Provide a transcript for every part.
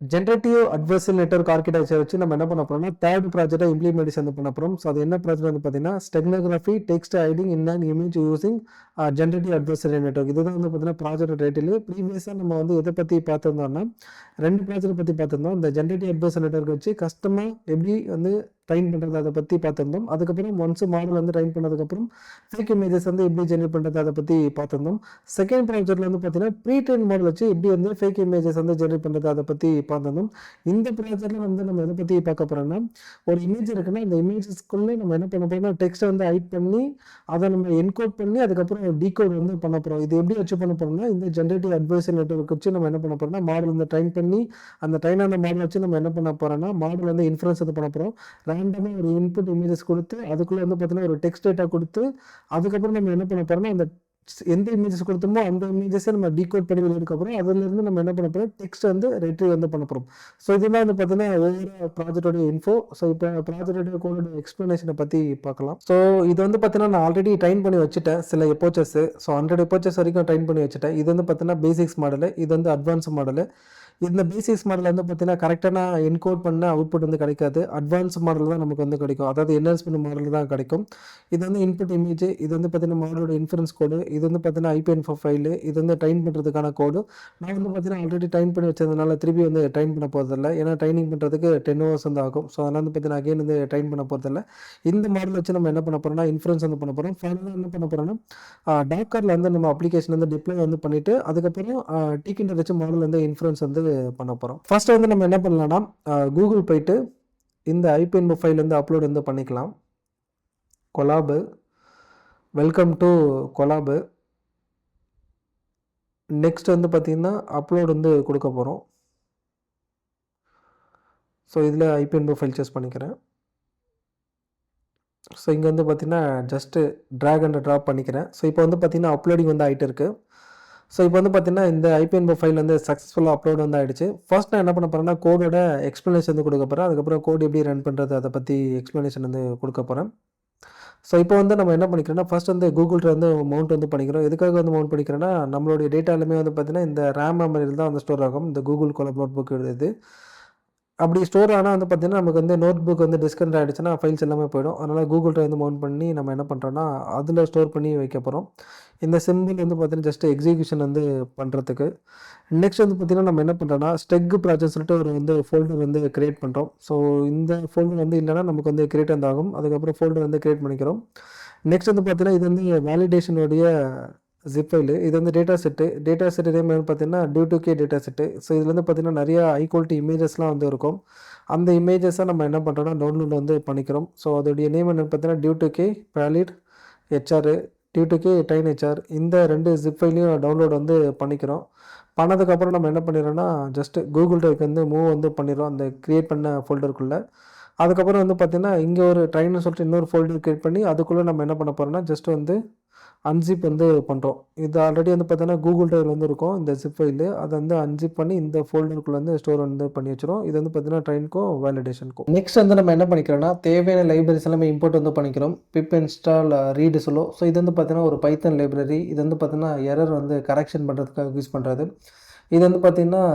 Generative adversarial network architecture வச்சு நம்ம என்ன பண்ண போறோம்னா தேர்ட் ப்ராஜெக்டை இம்ப்ளிமெண்டேஷன் வந்து பண்ண போகிறோம். ஸோ அது என்ன ப்ராஜெக்ட் வந்து பார்த்தீங்கன்னா steganography text hiding in and image using generative adversarial network. இதுதான் வந்து பார்த்தீங்கன்னா ப்ராஜெக்ட் டைட்டில். ப்ரீவியஸாக நம்ம வந்து எதை பற்றி பார்த்துருந்தோம்னா 2 ப்ராஜெக்ட் பற்றி பார்த்துருந்தோம். இந்த ஜென்ரேட்டிவ் அட்வர்சல் நெட்வொர்க் வச்சு கஸ்டமாக எப்படி வந்து ட்ரைன் பண்ணுறது அதை பற்றி பார்த்துருந்தோம். அதுக்கப்புறம் ஒன்ஸ் மாடல் வந்து ட்ரைன் பண்ணதுக்கப்புறம் ஃபேக் இமேஜஸ் வந்து எப்படி ஜென்ரேட் பண்ணுறது அதை பற்றி பார்த்துருந்தோம். செகண்ட் ப்ராஜெக்ட்டில் வந்து பார்த்தீங்கன்னா ப்ரீ ட்ரெயின் மாடல் வச்சு எப்படி வந்து ஃபேக் இமேஜஸ் வந்து ஜென்ரேட் பண்ணுறது அதை பற்றி பார்த்துருந்தோம். இந்த ப்ராஜெக்ட்டில் வந்து நம்ம எதை பற்றி பார்க்க போகிறோம்னா ஒரு இமேஜ் இருக்குன்னா அந்த இமேஜஸ்க்குள்ளே நம்ம என்ன பண்ண போகிறோம்னா டெக்ஸ்ட்டை வந்து ஹைட் பண்ணி அதை நம்ம என்கோட் பண்ணி அதுக்கப்புறம் டீகோட் வந்து பண்ண போகிறோம். இது எப்படி வச்சு பண்ண போகிறோம்னா இந்த ஜென்ரேட்டிவ் அட்வர்சல் நெட்வொர்க் வச்சு நம்ம என்ன பண்ண போகிறோம்னா மாடல் வந்து ட்ரைன் பண்ணி அந்த ட்ரைனான மாடல் வச்சு நம்ம என்ன பண்ண போகிறோம்னா மாடல் வந்து இன்ஃபரன்ஸ் வந்து பண்ண போகிறோம். ரேண்டமாக ஒரு இன்புட் இமேஜஸ் கொடுத்து அதுக்குள்ளே வந்து பார்த்தீங்கன்னா ஒரு டெக்ஸ்ட் டேட்டா கொடுத்து அதுக்கப்புறம் நம்ம என்ன பண்ண போகிறோம்னா அந்த எந்த இமேஜஸ் கொடுத்தோமோ அந்த இமேஜஸை நம்ம டீகோட் பண்ணி வெளியெடுக்கப்புறம் அதுலேருந்து நம்ம என்ன பண்ண போகிறோம் டெக்ஸ்ட் வந்து ரெட்ரீவ் வந்து பண்ண போகிறோம். ஸோ இதெல்லாம் வந்து பார்த்தீங்கன்னா ஒவ்வொரு ப்ராஜெக்டோட இன்ஃபோ. ஸோ இப்போ ப்ராஜெக்டோட கோடோட எக்ஸ்ப்ளனேஷனை பற்றி பார்க்கலாம். ஸோ இது வந்து பார்த்தீங்கன்னா நான் ஆல்ரெடி ட்ரைன் பண்ணி வச்சுட்டேன் சில எப்போச்சஸ். ஸோ 100 எப்போச்சஸ் வரைக்கும் ட்ரைன் பண்ணி வச்சுட்டேன். இது வந்து பார்த்தீங்கன்னா பேசிக்ஸ் மாடலு, இது வந்து அட்வான்ஸ் மாடலு. இந்த பேசிக்ஸ் மாடல் வந்து பார்த்தீங்கன்னா கரெக்டான என்கோட் பண்ண அவுட்புட் வந்து கிடைக்காது. அட்வான்ஸ் மாடல் தான் நமக்கு வந்து கிடைக்கும். அதாவது என்ஹான்ஸ்மெண்ட் மாடல் தான் கிடைக்கும். இது வந்து இன்புட் இமேஜ், இது வந்து பார்த்தீங்கன்னா மாடலோட இன்ஃபரன்ஸ் கோடு, இது வந்து பார்த்தீங்கன்னா IPv4 ஃபைலு, இது வந்து ட்ரைன் பண்ணுறதுக்கான கோடு. நான் வந்து பார்த்தீங்கன்னா ஆல்ரெடி ட்ரைன் பண்ணி வச்சதுனால திருப்பி வந்து ட்ரைன் பண்ண போகிறதில்ல. ஏன்னா ட்ரைனிங் பண்ணுறதுக்கு 10 ஹவர்ஸ் வந்து ஆகும். ஸோ அதனால் வந்து பார்த்தீங்கன்னா அகைன் வந்து ட்ரைன் பண்ண போகிறதில்ல. இந்த மாடல் வச்சு நம்ம என்ன பண்ண போகிறோம்னா இன்ஃபரன்ஸ் வந்து பண்ண போகிறோம். ஃபைனலாக என்ன பண்ண போகிறோம்னா டாக்கரில் வந்து நம்ம அப்ளிகேஷன் வந்து டிப்ளை வந்து பண்ணிவிட்டு அதுக்கப்புறம் டிகிண்டர் வச்சு மாடல் வந்து இன்ஃபரன்ஸ் வந்து பண்ண போகிறோம். ஃபர்ஸ்ட் வந்து நம்ம என்ன பண்ணலாம்னா கூகுள் போயிட்டு இந்த IPv4 ஃபைல் வந்து அப்லோட் வந்து பண்ணிக்கலாம். Collab, welcome to collab. Next வந்து பார்த்தீங்கன்னா அப்லோட் வந்து கொடுக்க போகிறோம். ஸோ இதில் IPv4 ஃபைல் சூஸ் பண்ணிக்கிறேன். ஸோ இங்கே வந்து பார்த்தீங்கன்னா ஜஸ்ட்டு ட்ராக் அண்ட் ட்ராப் பண்ணிக்கிறேன். ஸோ இப்போ வந்து பார்த்தீங்கன்னா அப்லோடிங் வந்து ஆகிட்டு இருக்குது. ஸோ இப்போ வந்து பார்த்தீங்கன்னா இந்த IPv4 ஃபைல் வந்து சக்ஸஸ்ஃபுல்லாக அப்லோட் வந்து ஆகிடுச்சு. ஃபர்ஸ்ட் நான் என்ன பண்ண போகிறேன்னா கோடோட எக்ஸ்ப்ளனேஷன் வந்து கொடுக்க போகிறேன். அதுக்கப்புறம் கோட் எப்படி ரன் பண்ணுறது அதை பற்றி எக்ஸ்ப்ளனேஷன் வந்து கொடுக்க போகிறேன். ஸோ இப்போ வந்து நம்ம என்ன பண்ணிக்கிறோம்னா ஃபர்ஸ்ட் வந்து கூகுள்கிட்ட வந்து மவுண்ட் வந்து பண்ணிக்கிறோம். எதுக்காக வந்து மவுண்ட் பண்ணிக்கிறோன்னா நம்மளுடைய டேட்டா எல்லாமே வந்து பார்த்தீங்கன்னா இந்த ரேம் மெமரியில் தான் வந்து ஸ்டோர் ஆகும். இந்த கூகுள் கொலாப் நோட் புக் இது அப்படி ஸ்டோர் ஆனால் வந்து பார்த்தீங்கன்னா நமக்கு வந்து நோட் புக் வந்து டிஸ்கனெக்ட் ஆகிடுச்சுன்னா ஃபைல்ஸ் எல்லாமே போயிடும். அதனால் கூகுள்கிட்ட வந்து மவுண்ட் பண்ணி நம்ம என்ன பண்ணுறோன்னா அதில் ஸ்டோர் பண்ணி வைக்க போகிறோம். இந்த சிம்பிள் வந்து பார்த்தீங்கன்னா ஜஸ்ட் எக்ஸிக்யூஷன் வந்து பண்ணுறதுக்கு. நெக்ஸ்ட் வந்து பார்த்தீங்கன்னா நம்ம என்ன பண்ணுறோன்னா ஸ்டெக் ப்ராஜெக்ட் சொல்லிட்டு ஒரு வந்து ஃபோல்டர் வந்து க்ரியேட் பண்ணுறோம். ஸோ இந்த ஃபோல்டர் வந்து இல்லைன்னா நமக்கு வந்து க்ரியேட் வந்து ஆகும். அதுக்கப்புறம் ஃபோல்டர் வந்து க்ரியேட் பண்ணிக்கிறோம். நெக்ஸ்ட் வந்து பார்த்தீங்கன்னா இது வந்து வேலிடேஷனுடைய ஜிப் ஃபைலு. இது வந்து டேட்டா செட்டு நேம் வந்து பார்த்தீங்கன்னா D2K டேட்டா செட்டு. ஸோ இதில் வந்து பார்த்தீங்கன்னா நிறையா ஹை குவாலிட்டி இமேஜஸ்லாம் வந்து இருக்கும். அந்த இமேஜஸை நம்ம என்ன பண்ணுறோம்னா டவுன்லோட் வந்து பண்ணிக்கிறோம். ஸோ அதோடைய நேம் என்னென்னு பார்த்தீங்கன்னா D2K valid HR, D2K time HR. இந்த 2 ஜிப் ஃபைலையும் டவுன்லோட் வந்து பண்ணிக்கிறோம். பண்ணதுக்கப்புறம் நம்ம என்ன பண்ணிடுறோம்னா ஜஸ்ட் கூகுள் ட்ரைவ்க்கு வந்து மூவ் வந்து பண்ணிடுறோம் அந்த க்ரியேட் பண்ண ஃபோல்டருக்குள்ளே. அதுக்கப்புறம் வந்து பார்த்தீங்கன்னா இங்கே ஒரு ட்ரைன்னு சொல்லிட்டு இன்னொரு ஃபோல்டர் க்ரியேட் பண்ணி அதுக்குள்ளே நம்ம என்ன பண்ண போகிறோம்னா ஜஸ்ட் வந்து அன்சிப் வந்து பண்ணுறோம். இது ஆல்ரெடி வந்து பார்த்தீங்கன்னா கூகுள் ட்ரைவில் வந்து இருக்கும் இந்த ஜிப் ஃபைலு. அதை வந்து அன்சிப் பண்ணி இந்த ஃபோல்டருக்குள்ளே வந்து ஸ்டோர் வந்து பண்ணி வச்சிரும். இது வந்து பார்த்தீங்கன்னா ட்ரைனுக்கும் வேலிடேஷனுக்கும். நெக்ஸ்ட் வந்து நம்ம என்ன பண்ணிக்கிறோம்னா தேவையான லைப்ரரிஸ் எல்லாமே இம்போர்ட் வந்து பண்ணிக்கிறோம். பிப் இன்ஸ்டால் ரீடு சொல்லோ. ஸோ இது வந்து பார்த்தீங்கன்னா ஒரு பைத்தன் லைப்ரரி. இது வந்து பார்த்தீங்கன்னா எரர் வந்து கரெக்ஷன் பண்ணுறதுக்காக யூஸ் பண்ணுறது. இது வந்து பார்த்தீங்கன்னா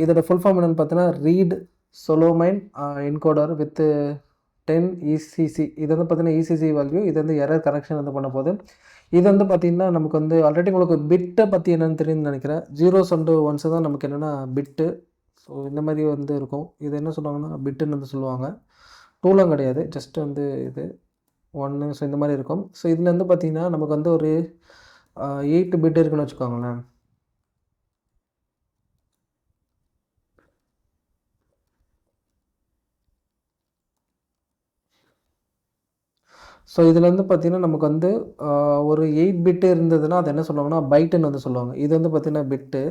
இதோட ஃபுல் ஃபார்ம் என்னென்னு பார்த்தீங்கன்னா ரீட் சொலோமைன் என்கோடர் வித் 10 ECC. இது வந்து பார்த்தீங்கன்னா ECC வேல்யூ. இது வந்து எரர் கரெக்ஷன் வந்து பண்ண போகுது. இது வந்து பார்த்திங்கன்னா நமக்கு வந்து ஆல்ரெடி உங்களுக்கு பிட்டை பற்றி என்னென்னு தெரியும்னு நினைக்கிறேன். 0s and 1s தான் நமக்கு என்னென்னா பிட்டு. ஸோ இந்த மாதிரி வந்து இருக்கும். இது என்ன சொல்லுவாங்கன்னா பிட்டுன்னு வந்து சொல்லுவாங்க. டூலாம் கிடையாது, ஜஸ்ட் வந்து இது 1. ஸோ இந்த மாதிரி இருக்கும். ஸோ இதில் வந்து பார்த்திங்கன்னா நமக்கு வந்து ஒரு 8 பிட் இருக்குன்னு வச்சுக்கோங்களேன். ஸோ இதில் வந்து பார்த்திங்கன்னா நமக்கு வந்து ஒரு 8 பிட்டு இருந்ததுன்னா அது என்ன சொல்லுவாங்கன்னா பைட்டுன்னு வந்து சொல்லுவாங்க. இது வந்து பார்த்திங்கன்னா பிட்டு.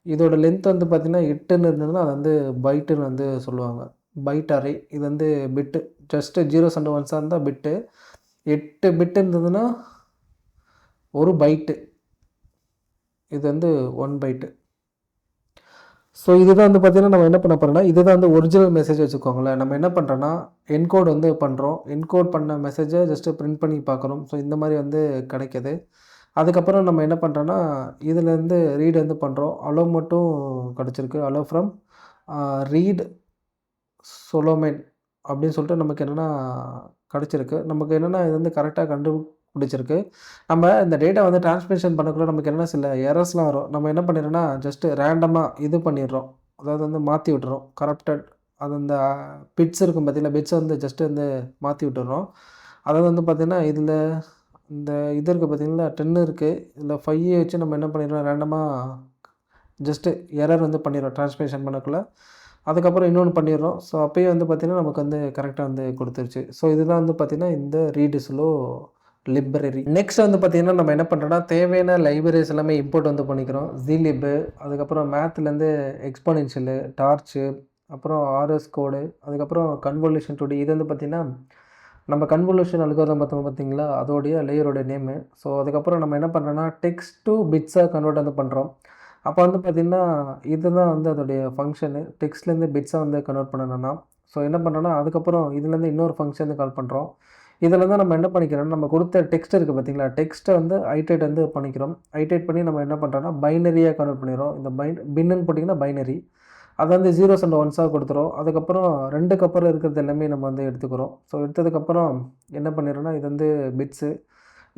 இதோட லென்த் வந்து பார்த்திங்கன்னா 8ன்னு இருந்ததுன்னா அது வந்து பைட்டுன்னு வந்து சொல்லுவாங்க. Byte array. இது வந்து பிட்டு. ஜஸ்ட்டு 0s and 1s இருந்தால் பிட்டு. 8 பிட்டு இருந்ததுன்னா ஒரு பைட்டு. இது வந்து 1 பைட்டு. ஸோ இதுதான் வந்து பார்த்திங்கன்னா நம்ம என்ன பண்ண போகிறோம்னா இதுதான் வந்து ஒரிஜினல் மெசேஜ் வச்சுக்கோங்களேன். நம்ம என்ன பண்ணுறோன்னா என்கோட் வந்து பண்ணுறோம். என்கோட் பண்ண மெசேஜை ஜஸ்ட்டு பிரிண்ட் பண்ணி பார்க்குறோம். ஸோ இந்த மாதிரி வந்து கிடைக்கிது. அதுக்கப்புறம் நம்ம என்ன பண்ணுறோன்னா இதிலேருந்து ரீட் வந்து பண்ணுறோம். அலோ மட்டும் கிடச்சிருக்கு. அலோ ஃப்ரம் ரீட் சொலோமென் அப்படின்னு சொல்லிட்டு நமக்கு என்னென்னா கிடச்சிருக்கு. நமக்கு என்னென்னா இது வந்து கரெக்டாக கண்டுபிடிச்சிருக்கு. நம்ம இந்த டேட்டா வந்து டிரான்ஸ்மிஷன் பண்ணக்குள்ள நமக்கு என்னென்னா சில எரர்ஸ்லாம் வரும். நம்ம என்ன பண்ணிடுறோம்னா ஜஸ்ட்டு ரேண்டமாக இது பண்ணிடுறோம். அதாவது வந்து மாற்றி விட்டுறோம். கரப்டட் அது அந்த பிட்ஸ் இருக்கும் பார்த்தீங்களா, பிட்ஸை வந்து ஜஸ்ட்டு வந்து மாற்றி விட்டுறோம். அதாவது வந்து பார்த்திங்கன்னா இதில் இந்த இது இருக்குது பார்த்தீங்களா 10 இருக்குது. இதில் 5 வச்சு நம்ம என்ன பண்ணிடுறோம் ரேண்டமாக ஜஸ்ட்டு எரர் வந்து பண்ணிடுறோம் டிரான்ஸ்மிஷன் பண்ணக்குள்ள. அதுக்கப்புறம் இன்னொன்று பண்ணிடுறோம். ஸோ அப்பயும் வந்து பார்த்திங்கன்னா நமக்கு வந்து கரெக்டாக வந்து கொடுத்துருச்சு. ஸோ இதுதான் வந்து பார்த்திங்கன்னா இந்த ரீட் ஸ்லோ லிப்ரரி. நெக்ஸ்ட் வந்து பார்த்திங்கன்னா நம்ம என்ன பண்ணுறோம்னா தேவையான லைப்ரரிஸ் எல்லாமே இம்போர்ட் வந்து பண்ணிக்கிறோம். ஜிலிப், அதுக்கப்புறம் மேத்லேருந்து எக்ஸ்போனென்ஷியலு, டார்ச்சு, அப்புறம் ஆர்எஸ் கோடு, அதுக்கப்புறம் கன்வல்யூஷன் டு டி. இது வந்து பார்த்திங்கன்னா நம்ம கன்வல்யூஷன் அல்காரிதம் பார்த்தோம் பார்த்தீங்களா, அதோடைய லேயரோட நேமு. ஸோ அதுக்கப்புறம் நம்ம என்ன பண்ணுறோன்னா டெக்ஸ்ட் டு பிட்ஸாக கன்வெர்ட் வந்து பண்ணுறோம். அப்போ வந்து பார்த்திங்கன்னா இதுதான் வந்து அதோடைய ஃபங்க்ஷனு. டெக்ஸ்ட்லேருந்து பிட்ஸாக வந்து கன்வெர்ட் பண்ணணும்னா ஸோ என்ன பண்ணுறோன்னா அதுக்கப்புறம் இதுலேருந்து இன்னொரு ஃபங்க்ஷன் வந்து கால் பண்ணுறோம். இதில் தான் நம்ம என்ன பண்ணிக்கிறோம்னா நம்ம கொடுத்த டெக்ஸ்ட் இருக்குது பார்த்தீங்களா, டெக்ஸ்ட்டை வந்து ஐட்ரேட் வந்து பண்ணிக்கிறோம். ஐட்ரேட் பண்ணி நம்ம என்ன பண்ணுறோன்னா பைனரியாக கன்வெர்ட் பண்ணிடுறோம். இந்த பின்னுன்னு போட்டிங்கன்னா பைனரி. அதை வந்து 0s and 1s கொடுத்துரும். அதுக்கப்புறம் 2க்கு அப்புறம் இருக்கிறது எல்லாமே நம்ம வந்து எடுத்துக்கிறோம். ஸோ எடுத்ததுக்கப்புறம் என்ன பண்ணிடுறோன்னா இது வந்து பிட்ஸு.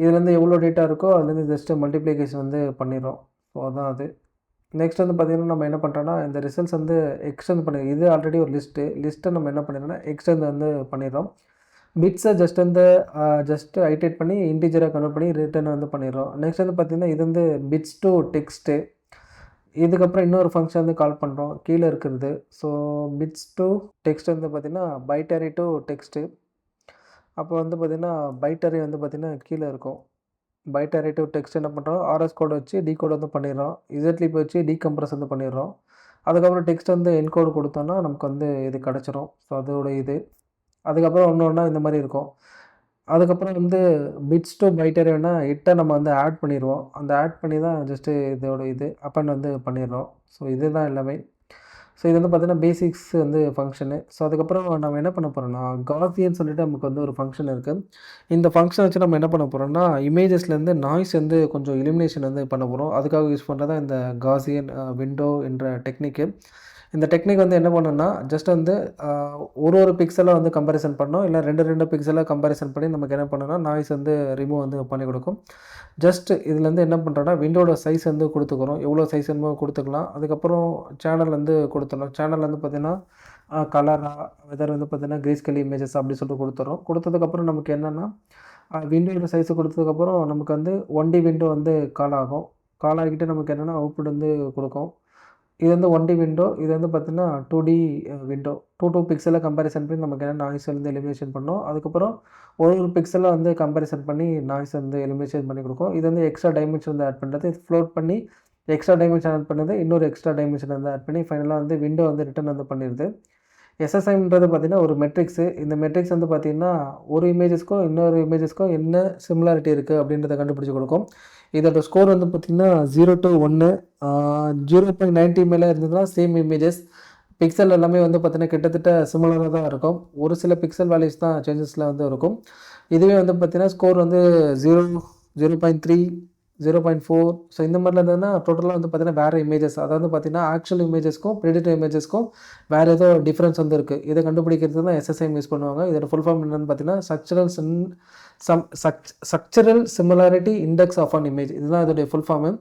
இதுலேருந்து எவ்வளோ டேட்டா இருக்கோ அதுலேருந்து ஜஸ்ட்டு மல்டிப்ளிகேஷன் வந்து பண்ணிடுறோம். ஸோ அதான் அது. நெக்ஸ்ட் வந்து பார்த்திங்கன்னா நம்ம என்ன பண்ணுறோன்னா இந்த ரிசல்ட்ஸ் வந்து எக்ஸ்டெண்ட் பண்ணிடுறோம். இது ஆல்ரெடி ஒரு லிஸ்ட்டை நம்ம என்ன பண்ணிடுறோன்னா எக்ஸ்டெண்ட் வந்து பண்ணிடுறோம். பிட்ஸை ஜஸ்ட்டு ஐட்ரேட் பண்ணி இன்டிஜராக கன்வெர்ட் பண்ணி ரிட்டர்ன் வந்து பண்ணிடுறோம். நெக்ஸ்ட் வந்து பார்த்திங்கன்னா இது வந்து பிட்ஸ் டு டெக்ஸ்ட்டு. இதுக்கப்புறம் இன்னொரு ஃபங்க்ஷன் வந்து கால் பண்ணுறோம் கீழே இருக்கிறது. ஸோ பிட்ஸ் டு டெக்ஸ்ட் வந்து பார்த்திங்கன்னா பைட்டரி டு டெக்ஸ்ட்டு. அப்போ வந்து பார்த்திங்கன்னா பைட்டரி வந்து பார்த்திங்கன்னா கீழே இருக்கும். பைட்டரி டு டெக்ஸ்ட் என்ன பண்ணுறோம் ஆர்எஸ் கோட் வச்சு டீகோட் வந்து பண்ணிடுறோம். இசட்லிப் வச்சு டீகம்ப்ரஸ் வந்து பண்ணிடுறோம். அதுக்கப்புறம் டெக்ஸ்ட் வந்து என்கோடு கொடுத்தோன்னா நமக்கு வந்து இது கிடச்சிரும். ஸோ அதோட இது. அதுக்கப்புறம் ஒன்றா இந்த மாதிரி இருக்கும். அதுக்கப்புறம் வந்து பிட்ஸ் டு பைட்டரி வேணா 8 நம்ம வந்து ஆட் பண்ணிடுவோம். அந்த ஆட் பண்ணி தான் ஜஸ்ட்டு இதோட இது அப்பெண்ட் வந்து பண்ணிடுறோம். ஸோ இதுதான் எல்லாமே. ஸோ இது வந்து பார்த்திங்கன்னா பேசிக்ஸ் வந்து ஃபங்க்ஷனு. ஸோ அதுக்கப்புறம் நம்ம என்ன பண்ண போகிறோம்னா காசியன்னு சொல்லிட்டு நமக்கு வந்து ஒரு ஃபங்க்ஷன் இருக்குது. இந்த ஃபங்க்ஷன் வச்சு நம்ம என்ன பண்ண போகிறோம்னா இமேஜஸ்லேருந்து நாய்ஸ் வந்து கொஞ்சம் எலிமினேஷன் வந்து பண்ண போகிறோம். அதுக்காக யூஸ் பண்ணுறது தான் இந்த காசியன் விண்டோ என்ற டெக்னிக்கு. இந்த டெக்னிக் வந்து என்ன பண்ணுன்னா ஜஸ்ட் வந்து ஒரு பிக்சலை வந்து கம்பேரிசன் பண்ணோம். இல்லை 2 பிக்சலை கம்பேரிசன் பண்ணி நமக்கு என்ன பண்ணுன்னா நாய்ஸ் வந்து ரிமூவ் வந்து பண்ணி கொடுக்கும். ஜஸ்ட் இதுலேருந்து என்ன பண்ணுறோன்னா விண்டோட சைஸ் வந்து கொடுத்துக்கிறோம். எவ்வளோ சைஸ் வேணுமோ கொடுத்துக்கலாம். அதுக்கப்புறம் சேனல் வந்து கொடுத்துடணும். சேனல் வந்து பார்த்திங்கன்னா கலராக வெதர் வந்து பார்த்திங்கன்னா கிரேஸ்கேல் இமேஜஸ் அப்படி சொல்லிட்டு கொடுத்துறோம். கொடுத்ததுக்கப்புறம் நமக்கு என்னென்னா விண்டோட சைஸை கொடுத்ததுக்கப்புறம் நமக்கு வந்து 1D விண்டோ வந்து கால் ஆகும். கால் ஆகிட்டு நமக்கு என்னென்னா அவுட்புட் வந்து கொடுக்கும். இது வந்து 1D விண்டோ. இது வந்து பார்த்திங்கன்னா 2D விண்டோ. 2 பிக்சலை கம்பேரிசன் பண்ணி நமக்கு என்ன நாய்ஸ் வந்து எலிமினேஷன் பண்ணோம். அதுக்கப்புறம் ஒரு பிக்சலை வந்து கம்பேரிசன் பண்ணி நாய்ஸ் வந்து எலிமினேஷன் பண்ணி கொடுக்கும். இது வந்து எக்ஸ்ட்ரா டைமென்ஷன் வந்து ஆட் பண்ணுறது. இது ஃப்ளோட் பண்ணி எக்ஸ்ட்ரா டைமென்ஷன் ஆட் பண்ணுறது. இன்னொரு எக்ஸ்ட்ரா டைமென்ஷன் வந்து ஆட் பண்ணி ஃபைனலாக வந்து விண்டோ வந்து ரிட்டர்ன் வந்து பண்ணிடுது. எஸ்எஸ்ஐன்றது பார்த்திங்கன்னா ஒரு மெட்ரிக்ஸு. இந்த மெட்ரிக்ஸ் வந்து பார்த்திங்கன்னா ஒரு இமேஜஸ்க்கும் இன்னொரு இமேஜஸ்க்கும் என்ன சிமிலாரிட்டி இருக்குது அப்படின்றத கண்டுபிடிச்சி கொடுக்கும். இதோட ஸ்கோர் வந்து பார்த்திங்கன்னா 0 to 1. 0.90 மேலே இருந்ததுன்னா சேம் இமேஜஸ். பிக்சல் எல்லாமே வந்து பார்த்திங்கன்னா கிட்டத்தட்ட சிமிலராக தான் இருக்கும். ஒரு சில பிக்சல் வேல்யூஸ் தான் சேஞ்சஸில் வந்து இருக்கும். இதுவே வந்து பார்த்திங்கன்னா ஸ்கோர் வந்து 0, 0.3, 0.4. ஸோ இந்த மாதிரிலாம் இருந்ததுன்னா டோட்டலாக வந்து பார்த்திங்கன்னா வேறு இமேஜஸ். அதாவது பார்த்திங்கன்னா ஆக்சுவல் இமேஜஸ்க்கும் ப்ரெடிக்ட் இமேஜஸ்க்கும் வேறு ஏதோ டிஃப்ரென்ஸ் வந்து இருக்குது. இதை கண்டுபிடிக்கிறது தான் எஸ்எஸ்ஐஎம் யூஸ் பண்ணுவாங்க. இதோட ஃபுல் ஃபார்ம் என்னென்னு பார்த்திங்கன்னா structural similarity index of an image. இதுதான் இதோடைய ஃபுல் ஃபார்மு.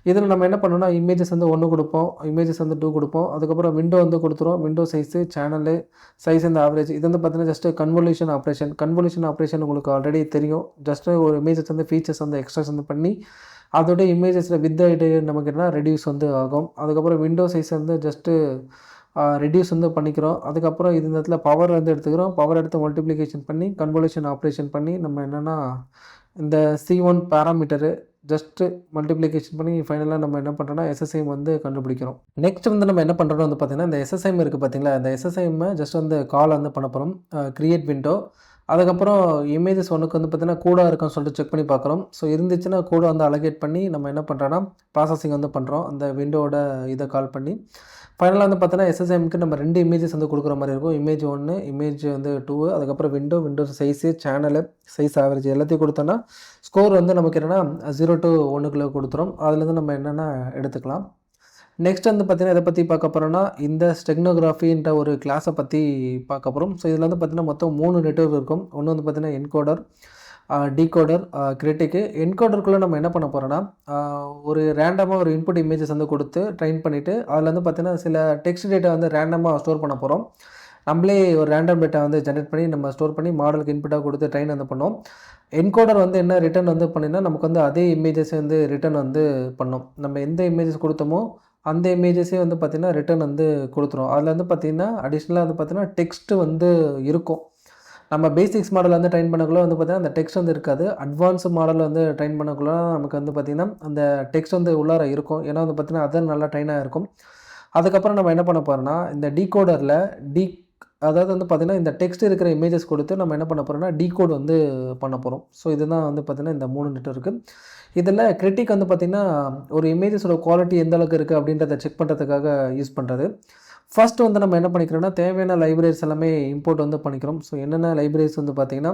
இதில் நம்ம என்ன பண்ணோம்னா இமேஜஸ் வந்து 1 கொடுப்போம், இமேஜஸ் வந்து 2 கொடுப்போம். அதுக்கப்புறம் விண்டோ வந்து கொடுத்துரும். விண்டோ சைஸு, சேனலு, சைஸ் இந்த ஆவரேஜ். இது வந்து பார்த்திங்கன்னா just convolution operation. Convolution operation உங்களுக்கு ஆல்ரெடி தெரியும். ஜஸ்ட்டு ஒரு இமேஜஸ் வந்து ஃபீச்சர்ஸ் வந்து எக்ஸ்ட்ராஸ் வந்து பண்ணி அதோடைய இமேஜஸில் வித் ஐடி நமக்கு என்ன ரெடியூஸ் வந்து ஆகும். அதுக்கப்புறம் விண்டோ சைஸ் வந்து ஜஸ்ட்டு ரெடியூஸ் வந்து பண்ணிக்கிறோம். அதுக்கப்புறம் இது இந்த இடத்துல பவர் வந்து எடுத்துக்கிறோம். பவர் எடுத்து மல்டிப்ளிகேஷன் பண்ணி கன்வல்யூஷன் ஆப்ரேஷன் பண்ணி நம்ம என்னென்னா இந்த C1 பேராமீட்டரு ஜஸ்ட்டு மல்டிப்ளிகேஷன் பண்ணி ஃபைனலாக நம்ம என்ன பண்ணுறோன்னா எஸ்எஸ்ஐஎம் வந்து கண்டுபிடிக்கிறோம். நெக்ஸ்ட் வந்து நம்ம என்ன பண்ணுறோம் வந்து பார்த்திங்கன்னா இந்த எஸ்எஸ்ஐஎம் இருக்குது பார்த்திங்களா, இந்த எஸ்எஸ்ஐஎம்மை ஜஸ்ட் வந்து கால் வந்து பண்ண போகிறோம். Create window. அதுக்கப்புறம் இமேஜஸ் ஒன்றுக்கு வந்து பார்த்திங்கன்னா கூட இருக்குன்னு சொல்லிட்டு செக் பண்ணி பார்க்குறோம். ஸோ இருந்துச்சுன்னா கூட வந்து அலோகேட் பண்ணி நம்ம என்ன பண்ணுறோன்னா ப்ராசஸிங் வந்து பண்ணுறோம். அந்த விண்டோட இதை கால் பண்ணி ஃபைனலாக வந்து பார்த்தோன்னா எஸ்எஸ்ஐஎம்க்கு நம்ம 2 இமேஜஸ் வந்து கொடுக்குற மாதிரி இருக்கும். இமேஜ் 1, இமேஜ் வந்து 2. அதுக்கப்புறம் window size, channel, size average எல்லாத்தையும் கொடுத்தோன்னா ஸ்கோர் வந்து நமக்கு என்னென்னா 0 to 1க்குள்ளே கொடுத்துரும். அதுலேருந்து நம்ம என்னென்னா எடுத்துக்கலாம். நெக்ஸ்ட் வந்து பார்த்தீங்கன்னா இதை பற்றி பார்க்க போகிறோன்னா இந்த ஸ்டெக்னோகிராஃபின்ற ஒரு கிளாஸை பற்றி பார்க்க போகிறோம். ஸோ இதில் வந்து பார்த்தீங்கன்னா மொத்தம் 3 நெட்வொர்க் இருக்கும். ஒன்று வந்து பார்த்தீங்கன்னா என்கோடர், டீகோடர், கிரிட்டிக்கு. என்கோடருக்குள்ளே நம்ம என்ன பண்ண போகிறோன்னா ஒரு ரேண்டமாக ஒரு இன்புட் இமேஜஸ் வந்து கொடுத்து ட்ரெயின் பண்ணிவிட்டு அதில் வந்து பார்த்தீங்கன்னா சில டெக்ஸ்ட் டேட்டா வந்து ரேண்டமாக ஸ்டோர் பண்ண போகிறோம். நம்மளே ஒரு ரேண்டம் டேட்டா வந்து ஜென்ரேட் பண்ணி நம்ம ஸ்டோர் பண்ணி மாடலுக்கு இன்புட்டாக கொடுத்து ட்ரெயின் வந்து பண்ணோம். என்கோடர் வந்து என்ன ரிட்டர்ன் வந்து பண்ணினா நமக்கு வந்து அதே இமேஜஸ் வந்து ரிட்டர்ன் வந்து பண்ணும். நம்ம எந்த இமேஜஸ் கொடுத்தோமோ அந்த இமேஜஸே வந்து பார்த்திங்கன்னா ரிட்டர்ன் வந்து கொடுத்துரும். அதில் வந்து பார்த்திங்கன்னா அடிஷ்னலாக வந்து பார்த்திங்கன்னா டெக்ஸ்ட்டு வந்து இருக்கும். நம்ம பேசிக்ஸ் மாடல் வந்து ட்ரெயின் பண்ணக்குள்ள வந்து பார்த்திங்கன்னா அந்த டெக்ஸ்ட் வந்து இருக்காது. அட்வான்ஸ் மாடல் வந்து ட்ரெயின் பண்ணக்குள்ள நமக்கு வந்து பார்த்திங்கன்னா அந்த டெக்ஸ்ட் வந்து உள்ளார இருக்கும். ஏன்னா வந்து பார்த்திங்கன்னா அது நல்லா ட்ரெயினாக இருக்கும். அதுக்கப்புறம் நம்ம என்ன பண்ண போகிறோம்னா இந்த டீகோடரில் அதாவது வந்து பார்த்திங்கன்னா இந்த டெக்ஸ்ட் இருக்கிற இமேஜஸ் கொடுத்து நம்ம என்ன பண்ண போகிறோம்னா டீகோட் வந்து பண்ண போகிறோம். ஸோ இதுதான் வந்து பார்த்திங்கன்னா இந்த 3 நெட்வொர்க்கு. இதில் கிரிட்டிக் வந்து பார்த்திங்கன்னா ஒரு இமேஜஸோட குவாலிட்டி எந்த அளவுக்கு இருக்குது அப்படின்றத செக் பண்ணுறதுக்காக யூஸ் பண்ணுறது. ஃபர்ஸ்ட் வந்து நம்ம என்ன பண்ணிக்கிறோம்னா தேவையான லைப்ரரிஸ் எல்லாமே இம்போர்ட் வந்து பண்ணிக்கிறோம். ஸோ என்னென்ன லைப்ரரிஸ் வந்து பார்த்திங்கன்னா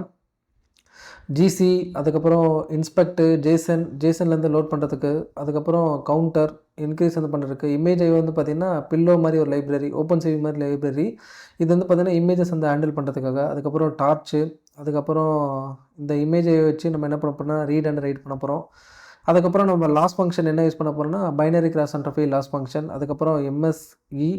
ஜிசி, அதுக்கப்புறம் இன்ஸ்பெக்ட்டு, ஜேசன்லேருந்து லோட் பண்ணுறதுக்கு, அதுக்கப்புறம் கவுண்டர் இன்க்ரீஸ் வந்து பண்ணுறதுக்கு, இமேஜை வந்து பார்த்திங்கன்னா பில்லோ மாதிரி ஒரு லைப்ரரி, ஓப்பன் சிவி மாதிரி லைப்ரரி. இது வந்து பார்த்திங்கன்னா இமேஜஸ் வந்து ஹேண்டில் பண்ணுறதுக்காக. அதுக்கப்புறம் டார்ச்சு, அதுக்கப்புறம் இந்த இமேஜை வச்சு நம்ம என்ன பண்ண போகிறோம்னா ரீட் அண்ட் ரைட் பண்ண போகிறோம். அதுக்கப்புறம் நம்ம லாஸ் ஃபங்க்ஷன் என்ன யூஸ் பண்ண போகிறோம்னா binary cross interface loss function, அதுக்கப்புறம் எம்எஸ்இ,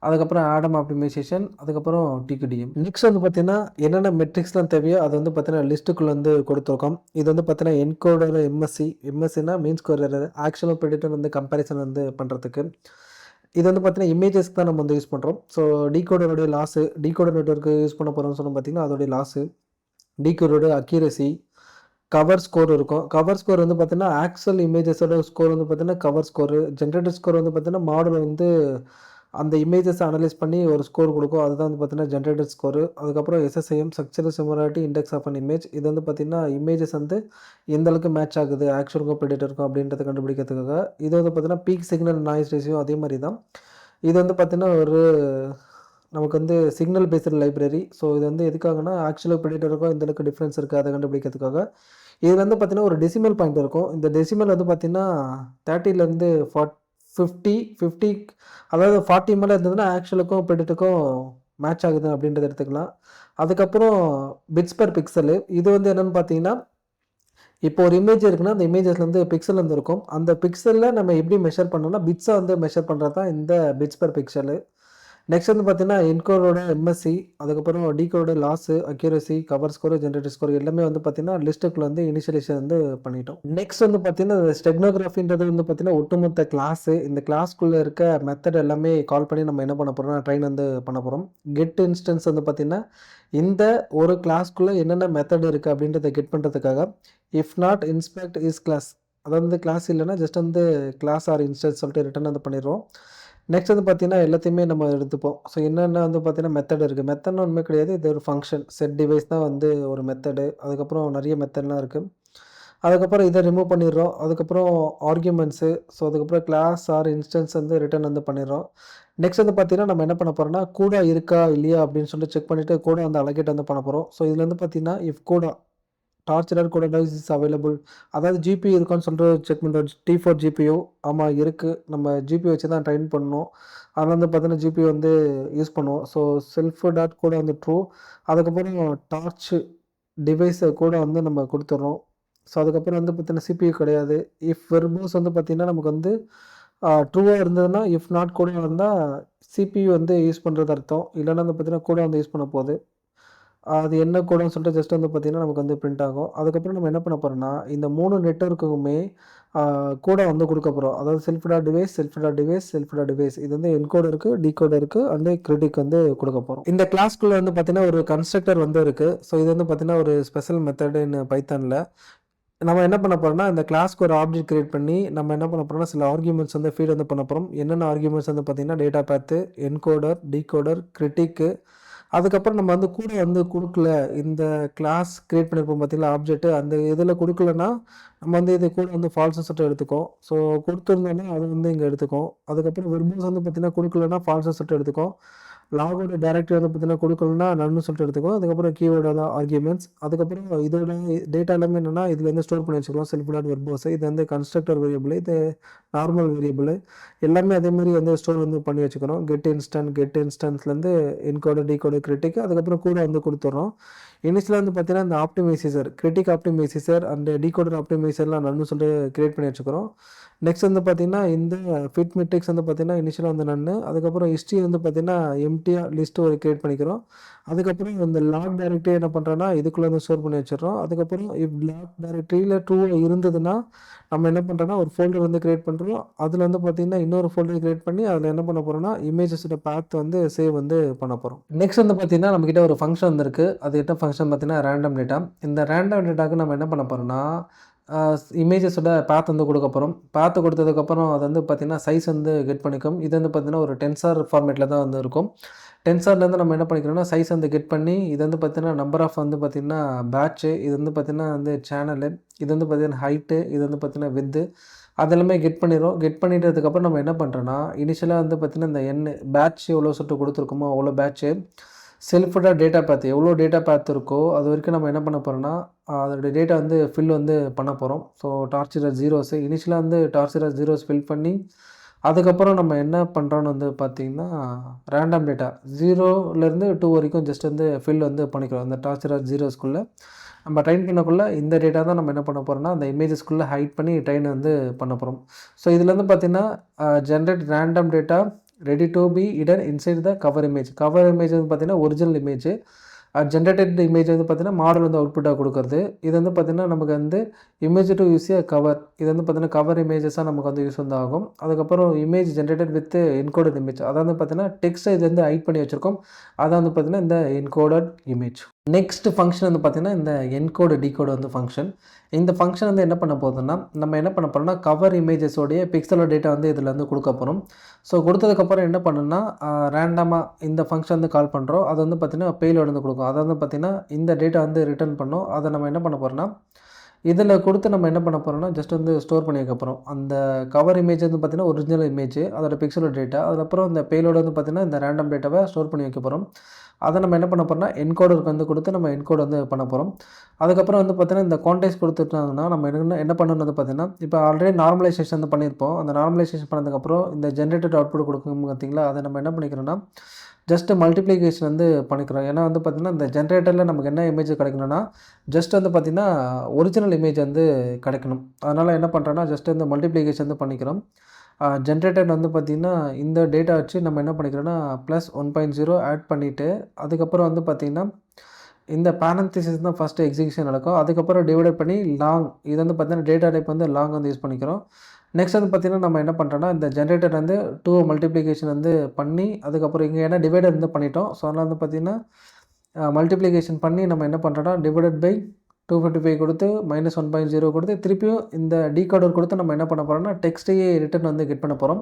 அதுக்கப்புறம் ஆடம் ஆப்டிமைசேஷன், அதுக்கப்புறம் டிகிடிஎம். நெக்ஸ்ட் வந்து பார்த்தீங்கன்னா என்னென்ன மெட்ரிக்ஸ்லாம் தேவையோ அது வந்து பார்த்தீங்கன்னா லிஸ்ட்டுக்குள்ளே வந்து கொடுத்துருக்கோம். இது வந்து பார்த்தீங்கன்னா என்கோடர் எம்எஸ்சினா mean square error, actual predictor வந்து கம்பேரிசன் வந்து பண்ணுறதுக்கு. இது வந்து பார்த்தீங்கன்னா இமேஜஸ்க்கு தான் நம்ம வந்து யூஸ் பண்ணுறோம். ஸோ டீகோடருடைய லாஸு, டீகோடர் நெட்வொர்க்கு யூஸ் பண்ண போகிறோம்னு சொன்னால் பார்த்தீங்கன்னா அதோடைய லாஸு, டீகோடரோட அக்யூரசி, கவர் ஸ்கோர் இருக்கும். கவர் ஸ்கோர் வந்து பார்த்தீங்கன்னா ஆக்சுவல் இமேஜஸோட ஸ்கோர் வந்து பார்த்தீங்கன்னா கவர் ஸ்கோரு, ஜென்ரேட்டட் ஸ்கோர் வந்து பார்த்தீங்கன்னா மாடல் வந்து அந்த இமேஜஸை அனலைஸ் பண்ணி ஒரு ஸ்கோர் கொடுக்கும். அதுதான் வந்து பார்த்தீங்கன்னா ஜென்ரேட்டட் ஸ்கோரு. அதுக்கப்புறம் SSIM, structural similarity index of an image. இது வந்து பார்த்தீங்கன்னா இமேஜஸ் வந்து எந்த அளவுக்கு மேட்ச் ஆகுது ஆக்சுவலுக்கும் ப்ரெடிக்டருக்கும் அப்படின்றத கண்டுபிடிக்கிறதுக்காக. இது வந்து பார்த்தீங்கன்னா பீக் சிக்னல் நாய்ஸ் ரேஷியோ அதே மாதிரி தான். இது வந்து பார்த்தீங்கன்னா ஒரு நமக்கு வந்து சிக்னல் பேஸ்டு லைப்ரரி. ஸோ இது வந்து எதுக்காகனா ஆக்சுவலாக ப்ரெடிக்டருக்கும் எந்த அளவுக்கு டிஃப்ரென்ஸ் இருக்குது அதை கண்டுபிடிக்கிறதுக்காக. இதில் வந்து பார்த்தீங்கன்னா ஒரு டெசிமல் பாயிண்ட் இருக்கும். இந்த டெசிமல் வந்து பார்த்தீங்கன்னா 30லேருந்து 50 அதாவது 40 மேலே இருந்ததுன்னா ஆக்சுவலுக்கும் ப்ரெடிக்டருக்கும் மேட்ச் ஆகுது அப்படின்றத எடுத்துக்கலாம். அதுக்கப்புறம் பிட்ஸ் பர் பிக்சலு. இது வந்து என்னென்னு பார்த்தீங்கன்னா இப்போ ஒரு இமேஜ் இருக்குன்னா அந்த இமேஜஸில் வந்து பிக்சல் வந்து இருக்கும். அந்த பிக்சலில் நம்ம எப்படி மெஷர் பண்ணோம்னா பிட்ஸை வந்து மெஷர் பண்ணுறது தான் இந்த பிட்ஸ் பர் பிக்சலு. நெக்ஸ்ட் வந்து பார்த்தீங்கன்னா என்கோடரோட எம்எஸ்சி, அதுக்கப்புறம் டீகோடரோட loss, accuracy, cover score, generated score எல்லாமே வந்து பார்த்தீங்கன்னா லிஸ்ட்டுக்குள்ள வந்து இனிஷியலைசேஷன் வந்து பண்ணிட்டோம். நெக்ஸ்ட் வந்து பார்த்தீங்கன்னா ஸ்டெக்னோகிராஃபின்றது வந்து பார்த்தீங்கன்னா ஒட்டுமொத்த கிளாஸு. இந்த கிளாஸ்க்குள்ளே இருக்க மெத்தட் எல்லாமே கால் பண்ணி நம்ம என்ன பண்ண போகிறோம்னா ட்ரெயின் வந்து பண்ண போகிறோம். கெட் இன்ஸ்டன்ஸ் வந்து பார்த்தீங்கன்னா இந்த ஒரு கிளாஸ்க்குள்ளே என்னென்ன மெத்தட் இருக்குது அப்படின்றத கெட் பண்ணுறதுக்காக if not inspect is class, அதாவது வந்து கிளாஸ் இல்லைன்னா ஜஸ்ட் வந்து கிளாஸ் ஆர் இன்ஸ்டன்ஸ் சொல்லிட்டு ரிட்டர்ன் வந்து பண்ணிடுவோம். நெக்ஸ்ட் வந்து பார்த்தீங்கன்னா எல்லாத்தையுமே நம்ம எடுத்துப்போம். ஸோ என்னென்ன வந்து பார்த்தீங்கன்னா மெத்தட் இருக்குது. மெத்தட்னு ஒன்றுமே கிடையாது. இது ஒரு ஃபங்க்ஷன். செட் டிவைஸ் தான் வந்து ஒரு மெத்தடு. அதுக்கப்புறம் நிறைய மெத்தட்லாம் இருக்குது. அதுக்கப்புறம் இதை ரிமூவ் பண்ணிடுறோம். அதுக்கப்புறம் ஆர்கியூமெண்ட்ஸு, ஸோ அதுக்கப்புறம் கிளாஸ் ஆர் இன்ஸ்டன்ஸ் வந்து ரிட்டர்ன் வந்து பண்ணிடுறோம். நெக்ஸ்ட் வந்து பார்த்தீங்கன்னா நம்ம என்ன பண்ண போகிறோம்னா கூட இருக்கா இல்லையா அப்படின்னு சொல்லிட்டு செக் பண்ணிவிட்டு கூட வந்து அலோகேட் வந்து பண்ண போகிறோம். ஸோ இதில் வந்து பார்த்தீங்கன்னா இஃப் கூட டார்ச்சரர் கூட இஸ் அவைலபிள், அதாவது ஜிபியூ இருக்கான்னு சொல்லிட்டு செக் பண்ணுறோம். T4 ஜிபியூ ஆமாம் இருக்குது. நம்ம ஜிபியூ வச்சு தான் ட்ரெயின் பண்ணணும். அதனால் வந்து பார்த்தீங்கன்னா ஜிபியூ வந்து யூஸ் பண்ணுவோம். ஸோ செல்ஃப் டாட் கூட வந்து ட்ரூ. அதுக்கப்புறம் டார்ச் டிவைஸை கூட வந்து நம்ம கொடுத்துட்றோம். ஸோ அதுக்கப்புறம் வந்து பார்த்தீங்கன்னா சிபியூ கிடையாது. இஃப் வெர்போஸ் வந்து பார்த்திங்கன்னா நமக்கு வந்து ட்ரூவாக இருந்ததுன்னா, இஃப் நாட் கூட இருந்தால் சிபியூ வந்து யூஸ் பண்ணுறது அர்த்தம். இல்லைன்னா வந்து பார்த்திங்கன்னா கூட வந்து யூஸ் பண்ண போகுது. அது என்ன கோடுன்னு சொல்லிட்டு ஜஸ்ட் வந்து பார்த்தீங்கன்னா நமக்கு வந்து பிரிண்ட் ஆகும். அதுக்கப்புறம் நம்ம என்ன பண்ண போகிறோம்னா இந்த 3 நெட்வொர்க்குமே கூட வந்து கொடுக்க போகிறோம். அதாவது self dot device, self dot device, self dot device. இது வந்து என்கோடர் இருக்குது, டீகோடர் இருக்குது, அண்ட் கிரிட்டிக் வந்து கொடுக்க போகிறோம். இந்த கிளாஸ்க்குள்ளே வந்து பார்த்தீங்கன்னா ஒரு கன்ஸ்ட்ரக்டர் வந்து இருக்குது. ஸோ இது வந்து பார்த்தீங்கன்னா ஒரு ஸ்பெஷல் மெத்தட் இன் பைத்தானில். நம்ம என்ன பண்ண போகிறோம்னா இந்த கிளாஸ்க்கு ஒரு ஆப்ஜெக்ட் கிரியேட் பண்ணி நம்ம என்ன பண்ண போகிறோம்னா சில ஆர்கியூமெண்ட்ஸ் வந்து ஃபீட் வந்து பண்ண போகிறோம். என்னென்ன ஆர்கியூமெண்ட்ஸ் வந்து பார்த்தீங்கன்னா டேட்டா பேத்து, என்கோடர், டீகோடர், கிரிட்டிக்கு. அதுக்கப்புறம் நம்ம வந்து கூட வந்து கொடுக்கல, இந்த கிளாஸ் கிரியேட் பண்ணியிருப்போம் பார்த்தீங்களா ஆப்ஜெக்ட், அந்த இதில் கொடுக்கலன்னா நம்ம வந்து இது கூட வந்து ஃபால்ஸ் செட் எடுத்துக்கும். ஸோ கொடுத்துருந்தோன்னா அது வந்து இங்கே எடுத்துக்கும். அதுக்கப்புறம் வெர்போஸ் வந்து பார்த்திங்கன்னா கொடுக்கலன்னா ஃபால்ஸ் செட் எடுத்துக்கும். லாகோட டைரக்டரி வந்து பார்த்தீங்கன்னா கொடுக்கணும்னா நன்னு சொல்லிட்டு எடுத்துக்கோ. அதுக்கப்புறம் கீவேர்டோட ஆர்குமெண்ட்ஸ், அதுக்கப்புறம் இதோட டேட்டா எல்லாமே என்னன்னா இதில் வந்து ஸ்டோர் பண்ணி வச்சுக்கலாம். செல்ஃப் டாட் வெர்போஸ், இது வந்து கன்ஸ்ட்ரக்டர் வேரியபிள், இது நார்மல் வேரியபிள், எல்லாமே அதே மாதிரி வந்து ஸ்டோர் வந்து பண்ணி வச்சுக்கணும். கெட் இன்ஸ்டன்ஸ்லேருந்து என்கோடு டிகோடு கிரிட்டிக், அதுக்கப்புறம் கூட வந்து கொடுத்துட்றோம். இனிஷியலாக வந்து பார்த்தீங்கன்னா இந்த ஆப்டிமைசேசர், கிரிட்டிக் ஆப்டிமைசேசர் அண்ட் டிகோடர் ஆப்டிமைசர்லாம் நன்னு சொல்லிட்டு கிரியேட் பண்ணி வச்சுக்கிறோம். நெக்ஸ்ட் வந்து பார்த்தீங்கன்னா இந்த ஃபிட் மெட்ரிக்ஸ் வந்து பார்த்தீங்கன்னா இனிஷியலாக வந்து நன்னு, அதுக்கப்புறம் ஹிஸ்ட்ரி வந்து பார்த்தீங்கன்னா எம்டியாக லிஸ்ட் ஒரு கிரியேட் பண்ணிக்கிறோம். அதுக்கப்புறம் இந்த லாக் டைரக்டரி என்ன பண்ணுறோன்னா இதுக்குள்ளே வந்து ஸ்டோர் பண்ணி வச்சிடறோம். அதுக்கப்புறம் இப் லாக் டைரக்டரியில் ட்ரூ இருந்ததுன்னா நம்ம என்ன பண்ணுறோன்னா ஒரு ஃபோல்டர் வந்து கிரியேட் பண்ணுறோம். அதில் வந்து பார்த்தீங்கன்னா இன்னொரு ஃபோல்டர் கிரியேட் பண்ணி அதில் என்ன பண்ண போகிறோம்னா இமேஜஸோட பாத் வந்து சேவ் வந்து பண்ண போகிறோம். நெக்ஸ்ட் வந்து பார்த்தீங்கன்னா நம்மக்கிட்ட ஒரு ஃபங்க்ஷன் வந்துருக்கு. அது என்ன ஃபங்க்ஷன் பார்த்தீங்கன்னா ரேண்டம் டேட்டா. இந்த ரேண்டம் டேட்டாக்கு நம்ம என்ன பண்ண போகிறோம்னா இமேஜஸோட பாத் வந்து கொடுக்க போகிறோம். பாத்து கொடுத்ததுக்கப்புறம் அது வந்து பார்த்திங்கன்னா சைஸ் வந்து கெட் பண்ணிக்கும். இது வந்து பார்த்திங்கன்னா ஒரு டென்சார் ஃபார்மேட்டில் தான் வந்து இருக்கும். டென்சார்லேருந்து நம்ம என்ன பண்ணிக்கிறோம்னா சைஸ் வந்து கெட் பண்ணி இது வந்து பார்த்திங்கன்னா நம்பர் ஆஃப் வந்து பார்த்திங்கன்னா பேட்ச்சு, இது வந்து பார்த்திங்கன்னா வந்து சேனலு, இது வந்து பார்த்திங்கன்னா ஹைட்டு, இது வந்து பார்த்திங்கன்னா வித்து, அதெல்லாமே கெட் பண்ணிடுறோம். கெட் பண்ணிட்டதுக்கப்புறம் நம்ம என்ன பண்ணுறோன்னா இனிஷியலாக வந்து பார்த்திங்கன்னா இந்த பேட்ச் எவ்வளோ சொல்லிட்டு கொடுத்துருக்கோமோ அவ்வளோ பேட்ச்சு, செல்ஃபோட டேட்டா பாத் எவ்வளோ டேட்டா பாத் இருக்கோ அது வரைக்கும் நம்ம என்ன பண்ண போகிறோம்னா அதோடய டேட்டா வந்து ஃபில் வந்து பண்ண போகிறோம். ஸோ டார்ச்சர் ஜீரோஸு இனிஷியலாக வந்து டார்ச்சர் ஜீரோஸ் ஃபில் பண்ணி அதுக்கப்புறம் நம்ம என்ன பண்ணுறோன்னு வந்து பார்த்திங்கன்னா ரேண்டம் டேட்டா 0லேருந்து 2 வரைக்கும் ஜஸ்ட் வந்து ஃபில் வந்து பண்ணிக்கிறோம். அந்த டார்ச்சர் ஜீரோஸ்குள்ளே நம்ம ட்ரெயின் பண்ணக்குள்ளே இந்த டேட்டா தான் நம்ம என்ன பண்ண போகிறோம்னா அந்த இமேஜஸ்குள்ளே ஹைட் பண்ணி ட்ரெயின் வந்து பண்ண போகிறோம். ஸோ இதில் வந்து பார்த்திங்கன்னா generate random data ready to be hidden inside the cover image. Cover image வந்து பார்த்திங்கன்னா ஒரிஜினல் இமேஜ், ஜென்ரேட்டட் இமேஜ் வந்து பார்த்திங்கன்னா மாடல் வந்து அவுட்புட்டாக கொடுக்குறது. இது வந்து பார்த்திங்கன்னா நமக்கு வந்து image to use A cover, இது வந்து பார்த்திங்கன்னா கவர் இமேஜஸாக நமக்கு வந்து யூஸ் வந்து ஆகும். அதுக்கப்புறம் image generated with encoded image, அதாவது பார்த்திங்கன்னா டெக்ஸ்ட்டை இதுலேருந்து ஹைட் பண்ணி வச்சுருக்கோம். அதான் வந்து பார்த்திங்கன்னா இந்த என்கோடட் இமேஜ். நெக்ஸ்ட் ஃபங்க்ஷன் வந்து பார்த்திங்கன்னா இந்த என்கோடு டிகோடு வந்து ஃபங்க்ஷன். இந்த ஃபங்க்ஷன் வந்து என்ன பண்ண போகுதுன்னா நம்ம என்ன பண்ண போகிறோம்னா கவர் இமேஜஸோடைய பிக்சலோட டேட்டா வந்து இதில் வந்து கொடுக்க போகிறோம். ஸோ கொடுத்ததுக்கப்புறம் என்ன பண்ணுன்னா ரேண்டமாக இந்த ஃபங்க்ஷன் வந்து கால் பண்ணுறோம். அது வந்து பார்த்திங்கன்னா பேலோடு வந்து கொடுக்கும். அதை வந்து பார்த்திங்கன்னா இந்த டேட்டா வந்து ரிட்டர்ன் பண்ணோம். அதை நம்ம என்ன பண்ண போகிறோம்னா இதில் கொடுத்து நம்ம என்ன பண்ண போகிறோம்னா ஜஸ்ட் வந்து ஸ்டோர் பண்ணி வைக்க போகிறோம். அந்த கவர் இமேஜ் வந்து பார்த்திங்கன்னா ஒரிஜினல் இமேஜ், அதோட பிக்சலோட டேட்டா, அதுக்கப்புறம் இந்த பேலோடு வந்து பார்த்திங்கன்னா இந்த ரேண்டம் டேட்டாவை ஸ்டோர் பண்ணி வைக்க போகிறோம். அதை நம்ம என்ன பண்ண போகிறோம்னா என்கோடருக்கு வந்து கொடுத்து நம்ம என்கோடு வந்து பண்ண போகிறோம். அதுக்கப்புறம் வந்து பார்த்திங்கன்னா இந்த கான்டெக்ஸ்ட் கொடுத்துட்டாங்கன்னா நம்ம என்ன பண்ணணும் வந்து பார்த்திங்கன்னா இப்போ ஆல்ரெடி நார்மலைசேஷன் வந்து பண்ணியிருப்போம். அந்த நார்மலைசேஷன் பண்ணதுக்கப்புறம் இந்த ஜென்ரேட்டட் அவுட்புட் கொடுக்கும் பார்த்திங்களா, அதை நம்ம என்ன பண்ணிக்கிறோன்னா ஜஸ்ட் மல்டிப்ளிகேஷன் வந்து பண்ணிக்கிறோம். ஏன்னா வந்து பார்த்திங்கன்னா இந்த ஜென்ரேட்டரில் நமக்கு என்ன இமேஜ் கிடைக்கணும்னா ஜஸ்ட் வந்து பார்த்திங்கன்னா ஒரிஜினல் இமேஜ் வந்து கிடைக்கணும். அதனால் என்ன பண்ணுறோன்னா ஜஸ்ட் இந்த மல்டிப்ளிகேஷன் வந்து பண்ணிக்கிறோம். ஜென்ரேட்டர் வந்து பார்த்திங்கன்னா இந்த டேட்டா வச்சு நம்ம என்ன பண்ணிக்கிறோன்னா +1.0 ஆட் பண்ணிவிட்டு அதுக்கப்புறம் வந்து பார்த்திங்கன்னா இந்த பேரந்தசிஸ் தான் ஃபஸ்ட்டு எக்ஸிக்யூஷன் நடக்கும். அதுக்கப்புறம் டிவைடட் பண்ணி லாங், இது வந்து பார்த்திங்கன்னா டேட்டா டைப் வந்து லாங் வந்து யூஸ் பண்ணிக்கிறோம். நெக்ஸ்ட் வந்து பார்த்திங்கன்னா நம்ம என்ன பண்ணுறோன்னா இந்த ஜென்ரேட்டர் வந்து 2 மல்டிப்ளிகேஷன் வந்து பண்ணி அதுக்கப்புறம் இங்கே ஏன்னா டிவைடட் வந்து பண்ணிட்டோம். ஸோ அதனால் வந்து பார்த்திங்கன்னா மல்டிப்ளிகேஷன் பண்ணி நம்ம என்ன பண்ணுறோன்னா டிவைடட் பை 255 கொடுத்து -1.0 கொடுத்து திருப்பியும் இந்த டீகோடர் கொடுத்து நம்ம என்ன பண்ண போகிறோம்னா டெக்ஸ்ட்டையே ரிட்டர்ன் வந்து கெட் பண்ண போகிறோம்.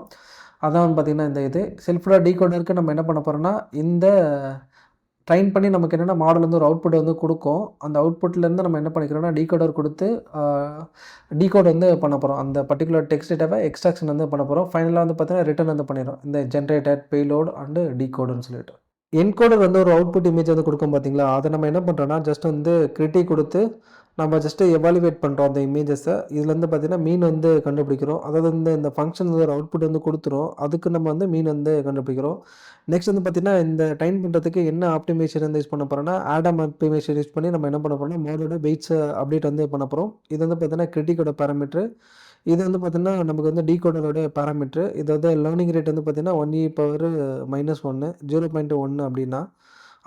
அதான் வந்து பார்த்திங்கன்னா இந்த இது செல்ஃபோட டீகோடருக்கு நம்ம என்ன பண்ண போகிறோம்னா இந்த ட்ரைன் பண்ணி நமக்கு என்னென்ன மாடல் வந்து ஒரு அவுட்புட் வந்து கொடுக்கும். அந்த அவுட்புட்லேருந்து நம்ம என்ன பண்ணிக்கிறோம்னா டீகோடர் கொடுத்து டீகோட் வந்து பண்ண போகிறோம். அந்த பர்டிகுலர் டெக்ஸ்ட் டேட்டாவை எக்ஸ்ட்ராக்ஷன் வந்து பண்ண போகிறோம். ஃபைனலாக வந்து பார்த்திங்கன்னா ரிட்டர்ன் வந்து பண்ணிடும் இந்த ஜென்ரேட்டட் பேலோட் அண்டு டீகோடுன்னு சொல்லிட்டு. என்கோடர் வந்து ஒரு அவுட்புட் இமேஜ் வந்து கொடுக்கும் பார்த்திங்களா, அதை நம்ம என்ன பண்ணுறோன்னா ஜஸ்ட் வந்து கிரிட்டிக் கொடுத்து நம்ம ஜஸ்ட்டு எவாலுவேட் பண்ணுறோம் அந்த இமேஜஸை. இதில் வந்து பார்த்திங்கன்னா மீன் வந்து கண்டுபிடிக்கிறோம். அதாவது இந்த ஃபங்க்ஷன் வந்து ஒரு அவுட்புட் வந்து கொடுத்துரும். அதுக்கு நம்ம வந்து மீன் வந்து கண்டுபிடிக்கிறோம். நெக்ஸ்ட் வந்து பார்த்திங்கன்னா இந்த டைம் பண்ணுறதுக்கு என்ன ஆப்டிமேஷன் வந்து யூஸ் பண்ண போகிறோன்னா ஆடம் ஆப்டிமேஷன் யூஸ் பண்ணி நம்ம என்ன பண்ண போகிறோம்னா மாடலோட வெயிட்ஸை அப்டேட் வந்து பண்ண போகிறோம். இது வந்து பார்த்திங்கன்னா கிரிட்டிக்கோட பேராமீட்ரு. இது வந்து பார்த்திங்கன்னா நமக்கு வந்து டீகோடரோட பேராமீட்ரு. இது வந்து லேர்னிங் ரேட் வந்து பார்த்திங்கன்னா 1e⁻−1 0.1 அப்படின்னா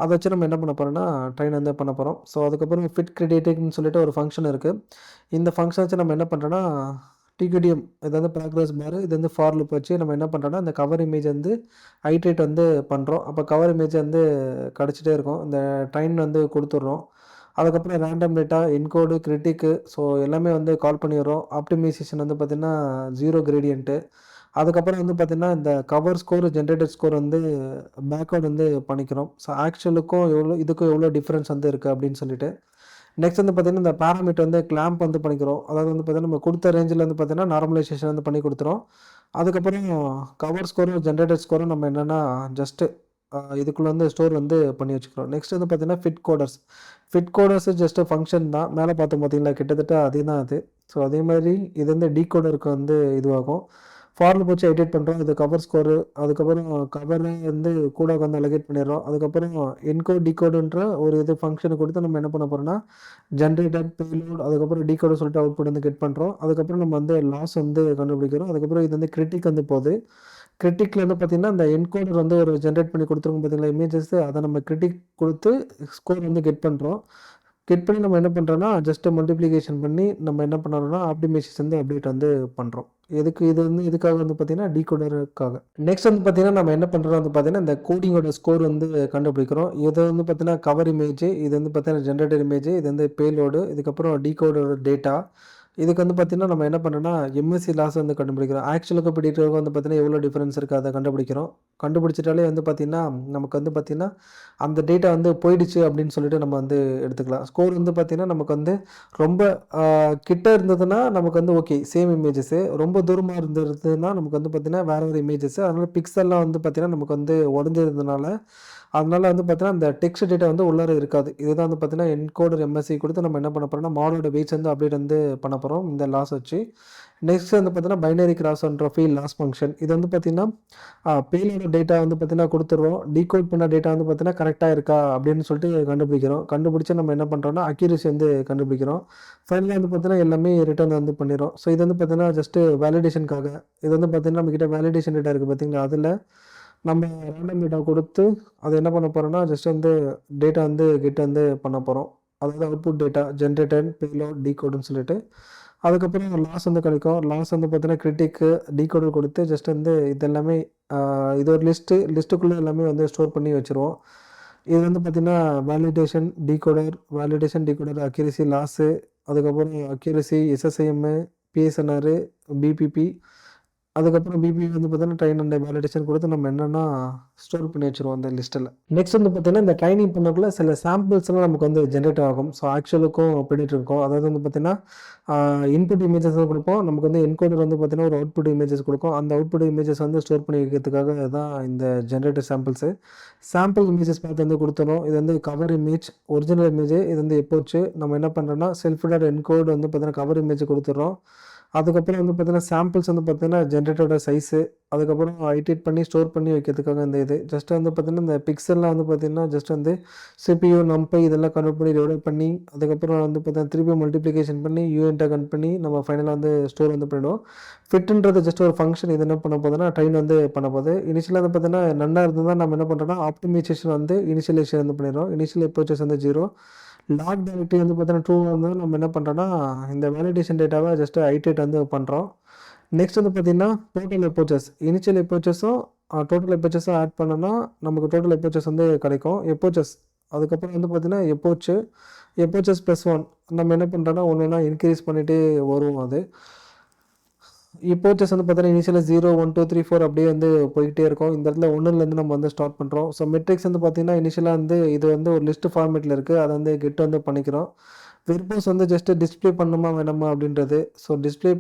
அதை வச்சு நம்ம என்ன பண்ண போகிறோம்னா ட்ரெயின் வந்து பண்ண போகிறோம். ஸோ அதுக்கப்புறம் ஃபிட் கிரிட்டிக்னு சொல்லிட்டு ஒரு ஃபங்க்ஷன் இருக்குது. இந்த ஃபங்க்ஷன் வச்சு நம்ம என்ன பண்ணுறோன்னா டிகிடிஎம், இது வந்து ப்ராக்ரஸ் பார், இது வந்து ஃபார் லூப் வச்சு நம்ம என்ன பண்ணுறோன்னா இந்த கவர் இமேஜ் வந்து ஹைட்ரேட் வந்து பண்ணுறோம். அப்போ கவர் இமேஜ் வந்து கிடச்சிட்டே இருக்கும். இந்த ட்ரெயின் வந்து கொடுத்துட்றோம். அதுக்கப்புறம் ரேண்டம் டேட்டா என்கோடு கிரிட்டிக்கு ஸோ எல்லாமே வந்து கால் பண்ணிடுறோம். ஆப்டிமைசேஷன் வந்து பார்த்திங்கன்னா 0 கிரேடியன்ட்டு. அதுக்கப்புறம் வந்து பார்த்திங்கன்னா இந்த கவர் ஸ்கோர் ஜென்ரேட்டட் ஸ்கோர் வந்து பேக்அவுட் வந்து பண்ணிக்கிறோம். ஸோ ஆக்சுவலுக்கும் இதுக்கும் எவ்வளோ டிஃப்ரென்ஸ் வந்து இருக்குது அப்படின்னு சொல்லிட்டு. நெக்ஸ்ட் வந்து பார்த்திங்கன்னா இந்த பேராமீட்டர் வந்து கிளாம்ப் வந்து பண்ணிக்கிறோம். அதாவது வந்து பார்த்திங்கன்னா நம்ம கொடுத்த ரேஞ்சில் வந்து பார்த்திங்கன்னா நார்மலைசேஷன் வந்து பண்ணி கொடுத்துரும். அதுக்கப்புறம் கவர் ஸ்கோரும் ஜென்ரேட்டட் ஸ்கோரும் நம்ம என்னென்னா ஜஸ்ட்டு இதுக்குள்ளே வந்து ஸ்டோர் வந்து பண்ணி வச்சுக்கிறோம். நெக்ஸ்ட் வந்து பார்த்தீங்கன்னா ஃபிட் கோடர்ஸ் ஜஸ்ட் ஃபங்க்ஷன் தான். மேலே பார்த்தோம் பார்த்தீங்களா, கிட்டத்தட்ட அதே தான் அது. ஸோ அதே மாதிரி இது வந்து டீகோடருக்கு வந்து இதுவாகும். ஃபாரில் போச்சு எடிட் பண்ணுறோம். இது கவர் ஸ்கோரு, அதுக்கப்புறம் கவரை வந்து கூட வந்து அலகேட் பண்ணிடுறோம். அதுக்கப்புறம் என்கோட் டிகோடுன்ற ஒரு இது ஃபங்க்ஷனை கொடுத்து நம்ம என்ன பண்ண போகிறோம்னா ஜென்ரேட்டட் பேலோட், அதுக்கப்புறம் டிகோடு சொல்லிட்டு அவுட்புட் வந்து கெட் பண்ணுறோம். அதுக்கப்புறம் நம்ம வந்து லாஸ் வந்து கண்டுபிடிக்கிறோம். அதுக்கப்புறம் இது வந்து கிரிட்டிக் வந்து போகுது. கிரிட்டிக்கில் வந்து பார்த்திங்கன்னா இந்த என்கோடர் வந்து ஒரு ஜென்ரேட் பண்ணி கொடுத்துருக்கோம் பார்த்தீங்களா இமேஜஸ், அதை நம்ம கிரிட்டிக் கொடுத்து ஸ்கோர் வந்து கெட் பண்ணுறோம். கெட் பண்ணி நம்ம என்ன பண்ணுறோன்னா ஜஸ்ட்டு மல்டிப்ளிகேஷன் பண்ணி நம்ம என்ன பண்ணுறோம்னா ஆப்டிமைசேஷன் வந்து அப்டேட் வந்து பண்ணுறோம். இது வந்து இதுக்காக வந்து பார்த்திங்கன்னா டீகோடருக்காக. நெக்ஸ்ட் வந்து பார்த்திங்கன்னா நம்ம என்ன பண்ணுறோம் வந்து பார்த்திங்கன்னா இந்த கோடிங்கோட ஸ்கோர் வந்து கண்டுபிடிக்கிறோம். இது வந்து பார்த்திங்கன்னா கவர் இமேஜ், இது வந்து பார்த்திங்கன்னா ஜென்ரேட்டர் இமேஜ், இது வந்து பேலோடு, இதுக்கப்புறம் டீகோடரோட டேட்டா. இதுக்கு வந்து பார்த்திங்கன்னா நம்ம என்ன பண்ணுறோன்னா எம்எஸ்சி லாஸ் வந்து கண்டுபிடிக்கிறோம். ஆக்சுவலுக்கு ப்ரெடிக்டருக்கு வந்து பார்த்திங்கன்னா எவ்வளோ டிஃப்ரென்ஸ் இருக்குது அதை கண்டுபிடிக்கிறோம். கண்டுபிடிச்சிட்டாலே வந்து பார்த்திங்கன்னா நமக்கு வந்து பார்த்திங்கன்னா அந்த டேட்டா வந்து போயிடுச்சு அப்படின்னு சொல்லிட்டு நம்ம வந்து எடுத்துக்கலாம். ஸ்கோர் வந்து பார்த்திங்கன்னா நமக்கு வந்து ரொம்ப கிட்ட இருந்ததுன்னா நமக்கு வந்து ஓகே சேம் இமேஜஸ்ஸு, ரொம்ப தூரமாக இருந்ததுன்னா நமக்கு வந்து பார்த்திங்கன்னா வேறு ஒரு இமேஜஸ்ஸு. அதனால் பிக்சல்லாம் வந்து பார்த்திங்கன்னா நமக்கு வந்து உடஞ்சிருந்ததுனால அதனால் வந்து பார்த்தீங்கன்னா அந்த டெக்ஸ்ட் டேட்டா வந்து உள்ளார இருக்காது. இதுதான் வந்து பார்த்தீங்கன்னா என்கோடர் எம்எஸ்சி கொடுத்து நம்ம என்ன பண்ண போகிறோம்னா மாடலோட வெயிட்ஸ் வந்து அப்டேட் வந்து பண்ண போகிறோம் இந்த லாஸ் வச்சு. நெக்ஸ்ட் வந்து பார்த்தீங்கன்னா பைனரி கிராஸ்ன்ற ஃபீல்ட் லாஸ் ஃபங்க்ஷன். இது வந்து பார்த்தீங்கன்னா பேலோட டேட்டா வந்து பார்த்தீங்கன்னா கொடுத்துருவோம். டீகோட் பண்ண டேட்டா வந்து பார்த்தீங்கன்னா கரெக்டாக இருக்கா அப்படின்னு சொல்லிட்டு கண்டுபிடிக்கிறோம். கண்டுபிடிச்சி நம்ம என்ன பண்ணுறோம்னா அக்யூரசி வந்து கண்டுபிடிக்கிறோம். ஃபைனலாக வந்து பார்த்தீங்கன்னா எல்லாமே ரிட்டர்ன் வந்து பண்ணிடும். ஸோ இது வந்து பார்த்தீங்கன்னா ஜஸ்ட்டு வேலிடேஷனுக்காக. இது வந்து பார்த்தீங்கன்னா நம்மக்கிட்ட வேலிடேஷன் டேட்டா இருக்குது பார்த்தீங்களா, அதில் நம்ம ரேண்டம் டேட்டா கொடுத்து அதை என்ன பண்ண போகிறோம்னா ஜஸ்ட் வந்து டேட்டா வந்து கெட் வந்து பண்ண போகிறோம். அதாவது அவுட்புட் டேட்டா ஜென்ரேட்டட் பேலோட் டீகோடுன்னு சொல்லிட்டு அதுக்கப்புறம் லாஸ் வந்து கிடைக்கும். லாஸ் வந்து பார்த்தீங்கன்னா கிரிட்டிக்கு டீகோடர் கொடுத்து ஜஸ்ட் வந்து இதெல்லாமே இது ஒரு லிஸ்ட்டுக்குள்ளே எல்லாமே வந்து ஸ்டோர் பண்ணி வச்சுருவோம். இது வந்து பார்த்திங்கன்னா வேலிடேஷன் டீகோடர் அக்யூரசி லாஸு, அதுக்கப்புறம் அக்யூரசி எஸ்எஸ்ஐஎம்மு, பிஎஸ்என்ஆர், பிபிபி, அதுக்கப்புறம் பிபி வந்து பார்த்தீங்கன்னா ட்ரெயின் அண்ட் வேலிடேஷன் கொடுத்து நம்ம என்னென்னா ஸ்டோர் பண்ணி வச்சுருவோம் அந்த லிஸ்ட்டில். நெக்ஸ்ட் வந்து பார்த்தீங்கன்னா இந்த ட்ரைனிங் பண்ணக்குள்ள சில சாம்பிள்ஸ்லாம் நமக்கு வந்து ஜென்ரேட் ஆகும். ஸோ ஆக்சுவலுக்கும் ப்ரெடிக்டர் இருக்கும். அதாவது வந்து பார்த்தீங்கன்னா இன்புட் இமேஜஸ் கொடுப்போம். நமக்கு வந்து என்கோடர் வந்து பார்த்தீங்கன்னா ஒரு அவுட்புட் இமேஜஸ் கொடுக்கும். அந்த அவுட்புட் இமேஜஸ் வந்து ஸ்டோர் பண்ணி வைக்கிறதுக்காக தான் இந்த ஜென்ரேட்டர் சாம்பிள் இமேஜஸ் பார்த்து வந்து கொடுத்துரும். இது வந்து கவர் இமேஜ், ஒரிஜினல் இமேஜ். இது வந்து எப்போச்சு நம்ம என்ன பண்ணுறோன்னா செல்ஃப் என்கோட் வந்து பார்த்தீங்கன்னா கவர் இமேஜ் கொடுத்துட்றோம். அதுக்கப்புறம் வந்து பார்த்தீங்கன்னா சாம்பிள்ஸ் வந்து பார்த்தீங்கன்னா ஜென்ரேட்டரோட சைஸு, அதுக்கப்புறம் ஐட்டேட் பண்ணி ஸ்டோர் பண்ணி வைக்கிறதுக்காக இந்த இது ஜஸ்ட் வந்து பார்த்தீங்கன்னா இந்த பிக்சல்லாம் வந்து பார்த்தீங்கன்னா ஜஸ்ட் வந்து சிபியூ நம்பை இதெல்லாம் கன்வெர்ட் பண்ணி டெவலப் பண்ணி அதுக்கப்புறம் வந்து பார்த்தீங்கன்னா திருப்பி மல்டிப்ளிகேஷன் பண்ணி யூஎன்ட்டை கன்வெர்ட் பண்ணி நம்ம ஃபைனலாக வந்து ஸ்டோர் வந்து பண்ணிவிடுவோம். ஃபிட்டுன்றது ஜஸ்ட் ஒரு ஃபங்க்ஷன். இது என்ன பண்ண போகுதுன்னா ட்ரெயின் வந்து பண்ண போகுது. இனிஷியலாக வந்து பார்த்தீங்கன்னா நன்னா இருந்தால் நம்ம என்ன பண்ணுறோம்னா ஆப்டிமைசேஷன் வந்து இனிஷியலைசேஷன் வந்து பண்ணிடுறோம். இனிஷியல் பர்ச்சேஸ் வந்து 0, லாக் டைரக்டரி வந்து பார்த்தீங்கன்னா ட்ரூ வந்து நம்ம என்ன பண்ணுறோன்னா இந்த வேலிடேஷன் டேட்டாவை ஜஸ்ட் ஐட்டேட் வந்து பண்ணுறோம். நெக்ஸ்ட் வந்து பார்த்திங்கன்னா டோட்டல் எப்போச்சஸ், இனிஷியல் எப்போச்சஸும் டோட்டல் எப்போச்சஸும் ஆட் பண்ணோன்னா நமக்கு டோட்டல் எப்போச்சஸ் வந்து கிடைக்கும். எப்போச்சஸ் அதுக்கப்புறம் வந்து பார்த்திங்கன்னா எப்போச்சஸ் +1 நம்ம என்ன பண்ணுறோன்னா ஒன்றுனா இன்க்ரீஸ் பண்ணிகிட்டே வரும். அது இப்போச்சஸ் வந்து பார்த்தீங்கன்னா இனிஷியலாக 0, 1, 2, 3, 4 அப்படியே வந்து போய்கிட்டே இருக்கும். இந்த இடத்துல 1லேருந்து நம்ம வந்து ஸ்டார்ட் பண்ணுறோம். ஸோ மெட்ரிக்ஸ் வந்து பார்த்தீங்கன்னா இனிஷியலாக வந்து இது வந்து ஒரு லிஸ்ட் ஃபார்மேட்டில் இருக்குது. அதை வந்து கெட் வந்து பண்ணிக்கிறோம். வெர்போஸ் வந்து ஜஸ்ட்டு டிஸ்பிளே பண்ணணுமா வேணாமா அப்படின்றது. ஸோ டிஸ்பிளே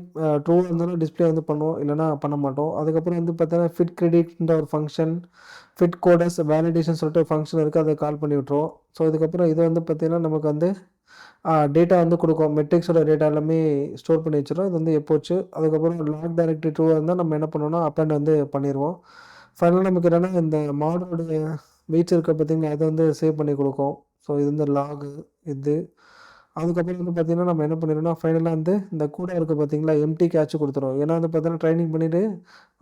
ட்ரூவாக இருந்தாலும் டிஸ்பிளே வந்து பண்ணுவோம், இல்லைனா பண்ண மாட்டோம். அதுக்கப்புறம் வந்து பார்த்தீங்கன்னா ஃபிட் கிரெடிட்ன்ற ஒரு ஃபங்க்ஷன், ஃபிட் கோடஸ் வேலிடேஷன் சொல்லிட்டு ஒரு ஃபங்க்ஷன் இருக்குது, அதை கால் பண்ணி விட்ருவோம். ஸோ இதுக்கப்புறம் இது வந்து பார்த்திங்கன்னா நமக்கு வந்து டேட்டா வந்து கொடுக்கும். மெட்ரிக்ஸோட டேட்டா எல்லாமே ஸ்டோர் பண்ணி வச்சுருவோம். இது வந்து எப்போச்சு அதுக்கப்புறம் லாக் டைரக்டரி ட்ரூவாக இருந்தால் நம்ம என்ன பண்ணோம்னா அப்பெண்ட் வந்து பண்ணிடுவோம். ஃபைனலாக நமக்கு என்னென்னா இந்த மாடலோட வெயிட்ஸ் இருக்க பார்த்திங்கன்னா அதை வந்து சேவ் பண்ணி கொடுக்கும். ஸோ இது வந்து லாகு இது. அதுக்கப்புறம் வந்து பார்த்திங்கன்னா நம்ம என்ன பண்ணிடுவோம்னா ஃபைனலாக வந்து இந்த கூட இருக்குது பார்த்திங்களா எம்டி கேட்ச் கொடுத்துரும். ஏன்னா வந்து பார்த்திங்கன்னா ட்ரைனிங் பண்ணிவிட்டு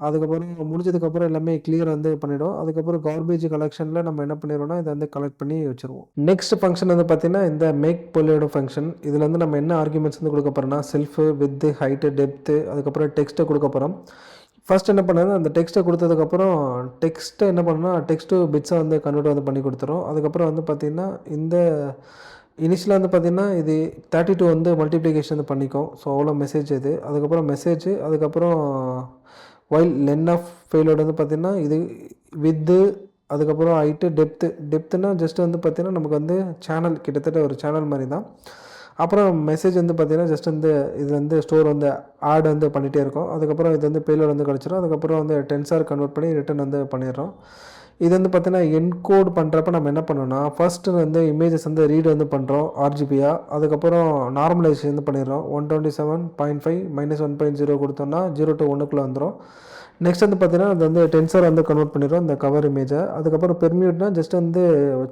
அதுக்கப்புறம் முடிஞ்சதுக்கப்புறம் எல்லாமே கிளியர் வந்து பண்ணிவிடும். அதுக்கப்புறம் கார்பேஜ் கலெக்ஷனில் நம்ம என்ன பண்ணிடுவோம்னா இதை வந்து கலெக்ட் பண்ணி வச்சுருவோம். நெக்ஸ்ட் ஃபங்க்ஷன் வந்து பார்த்திங்கன்னா இந்த மேக் பொலியோட ஃபங்க்ஷன். இதில் வந்து நம்ம என்ன ஆர்குமெண்ட்ஸ் வந்து கொடுக்க போகிறோம்னா செல்ஃபு, வித்து, ஹைட்டு, டெப்த்து, அதுக்கப்புறம் டெக்ஸ்ட்டை கொடுக்க போகிறோம். ஃபஸ்ட் என்ன பண்ணால் அந்த டெக்ஸ்ட்டை கொடுத்ததுக்கப்புறம் டெக்ஸ்ட்டை என்ன பண்ணால் டெக்ஸ்ட் டு பிட்ஸை வந்து கன்வெர்ட் வந்து பண்ணி கொடுத்துரும். அதுக்கப்புறம் வந்து பார்த்திங்கன்னா இந்த இனிஷியலாக வந்து பார்த்திங்கன்னா இது 32 வந்து மல்டிப்ளிகேஷன் வந்து பண்ணிக்கும். ஸோ அவ்வளோ மெசேஜ் இது. அதுக்கப்புறம் அதுக்கப்புறம் வைல் லென் ஆஃப் ஃபெயிலோட வந்து பார்த்திங்கன்னா இது வித்து, அதுக்கப்புறம் ஹைட்டு, டெப்த்துனா ஜஸ்ட் வந்து பார்த்திங்கன்னா நமக்கு வந்து சேனல் கிட்டத்தட்ட ஒரு சேனல் மாதிரி தான். அப்புறம் மெசேஜ் வந்து பார்த்திங்கன்னா ஜஸ்ட் வந்து இது வந்து ஸ்டோர் வந்து ஆட் வந்து பண்ணிகிட்டே இருக்கும். அதுக்கப்புறம் இது வந்து பேலோட் வந்து கிடச்சிரும். அதுக்கப்புறம் வந்து டென்சார் கன்வெர்ட் பண்ணி ரிட்டன் வந்து பண்ணிடுறோம். இது வந்து பார்த்தீங்கன்னா என்கோட் பண்ணுறப்ப நம்ம என்ன பண்ணோம்னா, ஃபர்ஸ்ட்டு வந்து இமேஜஸ் வந்து ரீட் வந்து பண்ணுறோம் ஆர்ஜிபியா. அதுக்கப்புறம் நார்மலைசேஷன் வந்து பண்ணிடுறோம். 127.5 -1.0 கொடுத்தோம்னா 0 to 1க்குள்ள வந்துரும். நெக்ஸ்ட் வந்து பார்த்தீங்கன்னா, அது வந்து டென்சர் வந்து கன்வெர்ட் பண்ணிடுறோம் இந்த கவர் இமேஜை. அதுக்கப்புறம் பெர்மியூட்னா ஜஸ்ட் வந்து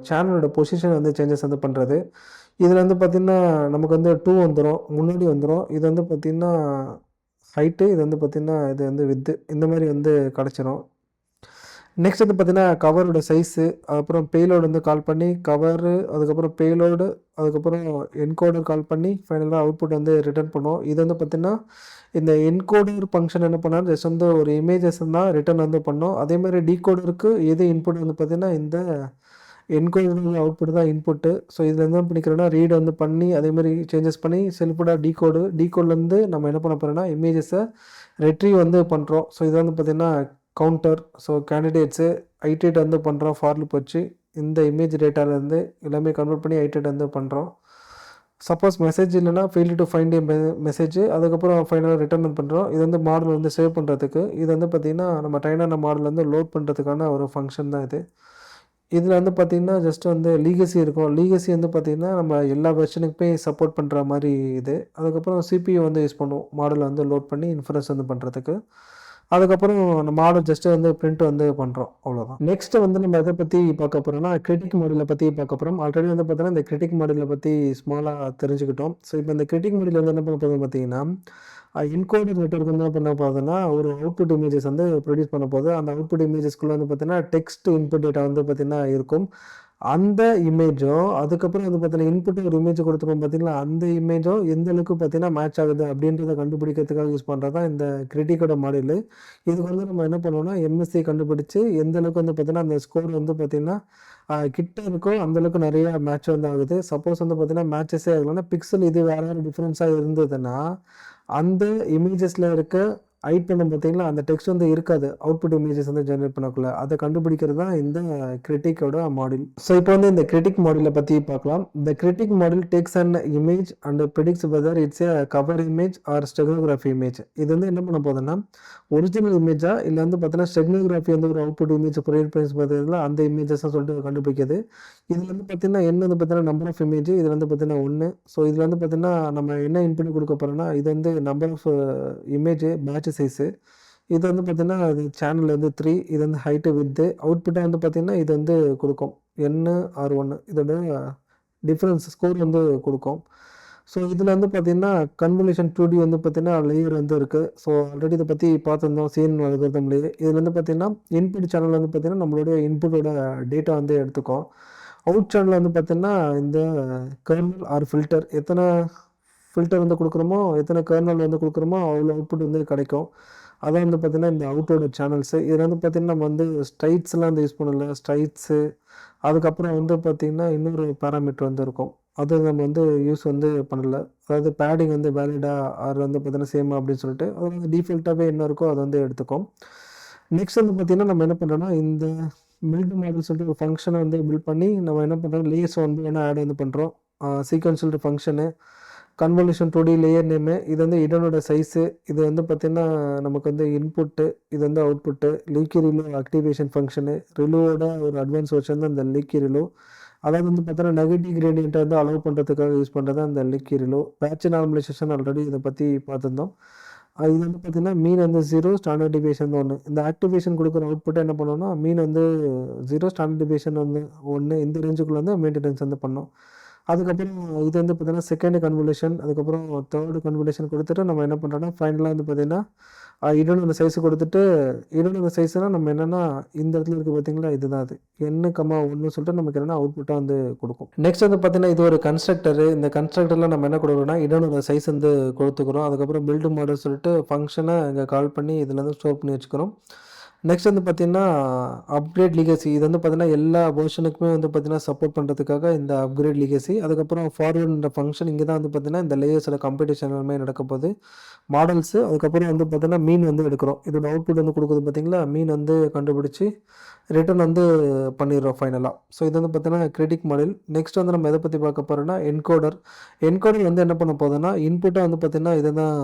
சேனலோட பொசிஷன் வந்து சேஞ்சஸ் வந்து பண்ணுறது. இதில் வந்து பார்த்தீங்கன்னா, நமக்கு வந்து 2 வந்துரும். முன்னாடி வந்துரும். இது வந்து பார்த்தீங்கன்னா ஹைட்டு, இது வந்து பார்த்தீங்கன்னா, இது வந்து வித்து. இந்த மாரி வந்து கிடச்சிரும். நெக்ஸ்ட் வந்து பார்த்தீங்கன்னா, கவரோட சைஸு, அப்புறம் பேலோட் வந்து கால் பண்ணி கவரு, அதுக்கப்புறம் பேலோடு, அதுக்கப்புறம் என்கோடர் கால் பண்ணி ஃபைனலா அவுட்புட் வந்து ரிட்டர்ன் பண்ணும். இது வந்து பார்த்தீங்கன்னா, இந்த என்கோடர் ஃபங்க்ஷன் என்ன பண்ணாலும் ஜஸ்ட் வந்து ஒரு இமேஜஸ் தான் ரிட்டர்ன் வந்து பண்ணும். அதேமாதிரி டீகோடருக்கு எது இன்புட் வந்து பார்த்தீங்கன்னா, இந்த என்கோடர் அவுட்புட் தான் இன்புட்டு. ஸோ இதில் என்ன பண்ணிக்கிறோன்னா, ரீட் வந்து பண்ணி அதேமாதிரி சேஞ்சஸ் பண்ணி செல்ஃபுடாக டீகோட்லேருந்து நம்ம என்ன பண்ண போகிறோம்னா, இமேஜஸை ரெட்ரீவ் வந்து பண்ணுறோம். ஸோ இது வந்து பார்த்தீங்கன்னா கவுண்டர். ஸோ கேண்டிடேட்ஸு ஐடேட் வந்து பண்ணுறோம் ஃபார் லூப் வச்சு. இந்த இமேஜ் டேட்டாலேருந்து எல்லாமே கன்வெர்ட் பண்ணி ஐடேட் வந்து பண்ணுறோம். சப்போஸ் மெசேஜ் இல்லைன்னா fail to find A message, அதுக்கப்புறம் ஃபைனலாக ரிட்டர்ன் பண்ணுறோம். இது வந்து மாடல் வந்து சேவ் பண்ணுறதுக்கு. இது வந்து பார்த்திங்கன்னா நம்ம ட்ரைனான மாடல் வந்து லோட் பண்ணுறதுக்கான ஒரு ஃபங்க்ஷன் தான் இது. இதில் வந்து பார்த்திங்கன்னா ஜஸ்ட் வந்து லீகசி இருக்கும். லீகசி வந்து பார்த்திங்கன்னா நம்ம எல்லா வெர்ஷனுக்குமே சப்போர்ட் பண்ணுற மாதிரி இது. அதுக்கப்புறம் சிபியூ வந்து யூஸ் பண்ணுவோம் மாடலை வந்து லோட் பண்ணி இன்ஃபரன்ஸ் வந்து பண்ணுறதுக்கு. அதுக்கப்புறம் நம்ம மாடல் ஜஸ்ட்டு வந்து பிரிண்ட் வந்து பண்ணுறோம், அவ்வளோதான். நெக்ஸ்ட் வந்து நம்ம எதை பற்றி பார்க்க போகிறோம்னா, கிரிட்டிக் மாடலை பற்றி பார்க்க போகிறோம். ஆல்ரெடி வந்து பார்த்தீங்கன்னா இந்த கிரிட்டிக் மாடலை பற்றி ஸ்மாலாக தெரிஞ்சுக்கிட்டோம். ஸோ இப்போ இந்த கிரிட்டிக் மாடல் வந்து என்ன பண்ண போகுதுன்னு பார்த்தீங்கன்னா, என்கோடர் நெட்வொர்க் வந்து என்ன பண்ண போகுதுன்னா, ஒரு அவுட்புட் இமேஜஸ் வந்து ப்ரொடியூஸ் பண்ண போகுது. அந்த அவுட்புட் இமேஜஸ்க்குள்ளே வந்து பார்த்தீங்கன்னா டெக்ஸ்ட் இன்புட் டேட்டா வந்து பார்த்தீங்கன்னா இருக்கும். அந்த இமேஜும் அதுக்கப்புறம் வந்து பார்த்தீங்கன்னா இன்புட் ஒரு இமேஜ் கொடுத்துருக்கோம் பார்த்தீங்களா, அந்த இமேஜும் எந்த அளவுக்கு பார்த்தீங்கன்னா மேட்ச் ஆகுது அப்படின்றத கண்டுபிடிக்கிறதுக்காக யூஸ் பண்ணுறது தான் இந்த கிரிட்டிக்கோட மாடலு. இதுக்கு வந்து நம்ம என்ன பண்ணுவோம்னா, எம்எஸ்சி கண்டுபிடிச்சு எந்த அளவுக்கு வந்து பார்த்தீங்கன்னா அந்த ஸ்கோர் வந்து பார்த்தீங்கன்னா கிட்ட இருக்கோ அந்த அளவுக்கு நிறைய மேட்ச் வந்து ஆகுது. சப்போஸ் வந்து பார்த்தீங்கன்னா மேட்சஸே ஆகலைன்னா பிக்சல் இது வேற வேறு டிஃப்ரென்ஸாக இருந்ததுன்னா அந்த இமேஜஸில் இருக்க ஐட்டம் பார்த்தீங்கன்னா அந்த டெக்ஸ்ட் வந்து இருக்காது அவுட்புட் இமேஜஸ் வந்து ஜென்ரேட் பண்ணக்குள்ள. அதை கண்டுபிடிக்கிறது தான் இந்த கிரிட்டிக்கோட மாடல். ஸோ இப்போ வந்து இந்த கிரிட்டிக் மாடலை பற்றி பார்க்கலாம். இந்த critic model takes an image and predicts whether it's a cover image or steganography image. இது வந்து என்ன பண்ண போகுதுன்னா, ஒரிஜினல் இமேஜா இல்லை வந்து பார்த்தீங்கன்னா ஸ்டெக்னோகிராஃபி வந்து ஒரு அவுட்புட் இமேஜ் ப்ரொவைட் பண்ணி பார்த்தீங்கன்னா அந்த இமேஜஸ் சொல்லிட்டு கண்டுபிடிக்குது. இதில் வந்து பார்த்தீங்கன்னா என்ன வந்து பார்த்தீங்கன்னா நம்பர் ஆஃப் இமேஜ், இதில் வந்து பார்த்தீங்கன்னா 1. ஸோ இதில் வந்து பார்த்தீங்கன்னா நம்ம என்ன இன்புட் கொடுக்க போகிறோம்னா, இது வந்து number of image patch size. இது வந்து பார்த்தீங்கன்னா அது சேனல் வந்து 3. இது வந்து ஹைட்டு வித்து. அவுட்புட்டாக வந்து பார்த்தீங்கன்னா இது வந்து கொடுக்கும் N/1 இதோட டிஃப்ரென்ஸ் ஸ்கோர் வந்து கொடுக்கும். ஸோ இதில் வந்து பார்த்தீங்கன்னா கன்வல்யூஷன் 2D வந்து பார்த்தீங்கன்னா லேயர் வந்து இருக்குது. ஸோ ஆல்ரெடி இதை பற்றி பார்த்துருந்தோம் CNN அல்காரிதம்லேயே. இதில் வந்து பார்த்தீங்கன்னா இன்புட் சேனல் வந்து பார்த்தீங்கன்னா நம்மளுடைய இன்புட்டோட டேட்டா வந்து எடுத்துக்கும். அவுட் சேனல் வந்து பார்த்தீங்கன்னா இந்த கர்னல் ஆர் ஃபில்டர் எத்தனை ஃபில்டர் வந்து கொடுக்குறோமோ, எத்தனை கர்னல் வந்து கொடுக்குறோமோ அவ்வளோ அவுட்புட் வந்து கிடைக்கும். அதான் வந்து பார்த்தீங்கன்னா இந்த அவுட்டோட சேனல்ஸு. இதில் வந்து பார்த்தீங்கன்னா நம்ம வந்து ஸ்ட்ரைட்ஸ்லாம் வந்து யூஸ் பண்ணல. ஸ்ட்ரைட்ஸு அதுக்கப்புறம் வந்து பார்த்திங்கன்னா இன்னொரு பேராமீட்டர் வந்து இருக்கும். அது நம்ம வந்து யூஸ் வந்து பண்ணல. அதாவது பேடிங் வந்து வேலிடா ஆர் வந்து பார்த்தீங்கன்னா சேமா அப்படின்னு சொல்லிட்டு அது வந்து டிஃபால்ட்டாகவே என்ன இருக்கோ அதை வந்து எடுத்துக்கும். நெக்ஸ்ட் வந்து பார்த்திங்கன்னா நம்ம என்ன பண்ணுறோன்னா, இந்த பில்ட் மாடல் சொல்லிட்டு ஒரு ஃபங்க்ஷனை வந்து பில்ட் பண்ணி நம்ம என்ன பண்ணுறோம், லேயர்ஸ் வந்து வேணால் ஆட் வந்து பண்ணுறோம். Sequential function, convolution 2D layer name, இது வந்து இடனோட சைஸு, இது வந்து பார்த்திங்கன்னா நமக்கு வந்து இன்புட்டு, இது வந்து அவுட்புட்டு, லீக்கி ரிலோ ஆக்டிவேஷன் ஃபங்க்ஷனு, ரிலோவோட ஒரு அட்வான்ஸ் வெர்ஷன் தான் இந்த லீக்கி ரிலோ. அதாவது வந்து பார்த்தோன்னா நெகட்டிவ் கிரேடியண்ட்டை வந்து அலோவ் பண்ணுறதுக்காக யூஸ் பண்ணுறது தான் இந்த லீக்கி ரிலோ. பேட்ச் நார்மலைசேஷன் ஆல்ரெடி இதை பற்றி பார்த்துருந்தோம். இது வந்து பார்த்திங்கன்னா மீன் வந்து 0 ஸ்டாண்டர்ட் டிவியேஷன் 1. இந்த ஆக்டிவேஷன் கொடுக்குற அவுட்புட்டை என்ன பண்ணோம்னா, மீன் வந்து 0 ஸ்டாண்டர்ட் டிவியேஷன் வந்து 1 இந்த ரேஞ்சுக்குள்ளே வந்து மெயின்டெனன்ஸ் வந்து பண்ணோம். அதுக்கப்புறம் இது வந்து பார்த்தீங்கன்னா செகண்ட் கன்வல்யூஷன், அதுக்கப்புறம் தேர்டு கன்வல்யூஷன் கொடுத்துட்டு நம்ம என்ன பண்ணுறோன்னா ஃபைனலாக வந்து பார்த்திங்கன்னா இடனோட சைஸு கொடுத்துட்டு, இடனோட சைஸ்னால் நம்ம என்னென்னா இந்த இடத்துல இருக்குது பார்த்தீங்களா, இதுதான் அது N,1 சொல்லிட்டு நமக்கு என்னென்னா அவுட்புட்டாக வந்து கொடுக்கும். நெக்ஸ்ட் வந்து பார்த்திங்கன்னா இது ஒரு கன்ஸ்ட்ரக்டரு. இந்த கன்ஸ்ட்ரக்டரில் நம்ம என்ன கொடுக்குறோம்னா இடனோட சைஸ் வந்து கொடுத்துக்கிறோம். அதுக்கப்புறம் பில்டு மாடல் சொல்லிட்டு ஃபங்க்ஷனை இங்கே கால் பண்ணி இதில் வந்து ஸ்டோர் பண்ணி வச்சுக்கிறோம். நெக்ஸ்ட் வந்து பார்த்திங்கன்னா அப்கிரேட் லீகசி. இது வந்து பார்த்திங்கன்னா எல்லா வெர்ஷனுக்குமே வந்து பார்த்திங்கன்னா சப்போர்ட் பண்ணுறதுக்காக இந்த அப்கிரேட் லீகசி. அதுக்கப்புறம் ஃபார்வர்டுன்ற ஃபங்க்ஷன் இங்கே தான் வந்து பார்த்திங்கன்னா இந்த லேயர்ஸோட காம்படிஷன் எல்லாமே நடக்க போகுது. மாடல்ஸு அதுக்கப்புறம் வந்து பார்த்திங்கன்னா மீன் வந்து எடுக்கிறோம். இதோட அவுட்புட் வந்து கொடுக்குது பார்த்திங்களா, மீன் வந்து கண்டுபிடிச்சி ரிட்டர்ன் வந்து பண்ணிடுறோம் ஃபைனலாக. ஸோ இது வந்து பார்த்திங்கன்னா கிரிட்டிக் மாடல். நெக்ஸ்ட் வந்து நம்ம எதை பற்றி பார்க்க போகிறோம்னா என்கோடர். என்கோடர் வந்து என்ன பண்ண போகுதுன்னா இன்புட்டாக வந்து பார்த்திங்கன்னா இதை தான்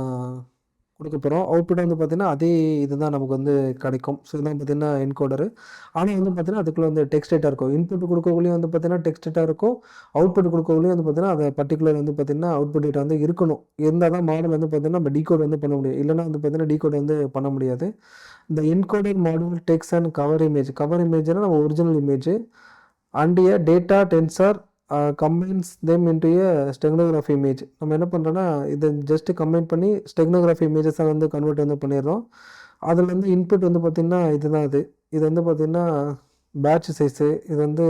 கொடுக்க போகிறோம். அவுட்புட் வந்து பார்த்தீங்கன்னா, அதே இதுதான் நமக்கு வந்து கிடைக்கும். ஸோ இதுதான் பார்த்தீங்கன்னா என்கோடரு. ஆனா வந்து பார்த்தீங்கன்னா, அதுக்குள்ள வந்து டெக்ஸ்ட் டேட்டா இருக்கும். இன்புட் கொடுக்கக்குள்ளேயும் வந்து பார்த்தீங்கன்னா, டெக்ஸ்ட் டேட்டா இருக்கும். அவுட்புட் கொடுக்கக்குள்ளேயும் வந்து பார்த்தீங்கன்னா, அது பர்ட்டிகுலர் வந்து பார்த்தீங்கன்னா, அவுட்புட் டேட்டா வந்து இருக்கணும். இருந்தா தான் மாடல் வந்து பார்த்தீங்கன்னா, நம்ம டீகோட் வந்து பண்ண முடியும். இல்லன்னா வந்து பார்த்தீங்கன்னா, டீகோட் வந்து பண்ண முடியாது. இந்த encoded module takes and cover image. Cover இமேஜ்னா நம்ம original image and a data tensor combines them into a steganography image. நம்ம என்ன பண்ணுறோன்னா, இதை ஜஸ்ட் கம்பைன் பண்ணி ஸ்டெக்னோகிராஃபி இமேஜஸாக வந்து கன்வெர்ட் வந்து பண்ணிடுறோம். அதில் வந்து இன்புட் வந்து பார்த்திங்கன்னா இதுதான் இது. இது வந்து பார்த்திங்கன்னா பேட்ச் சைஸு, இது வந்து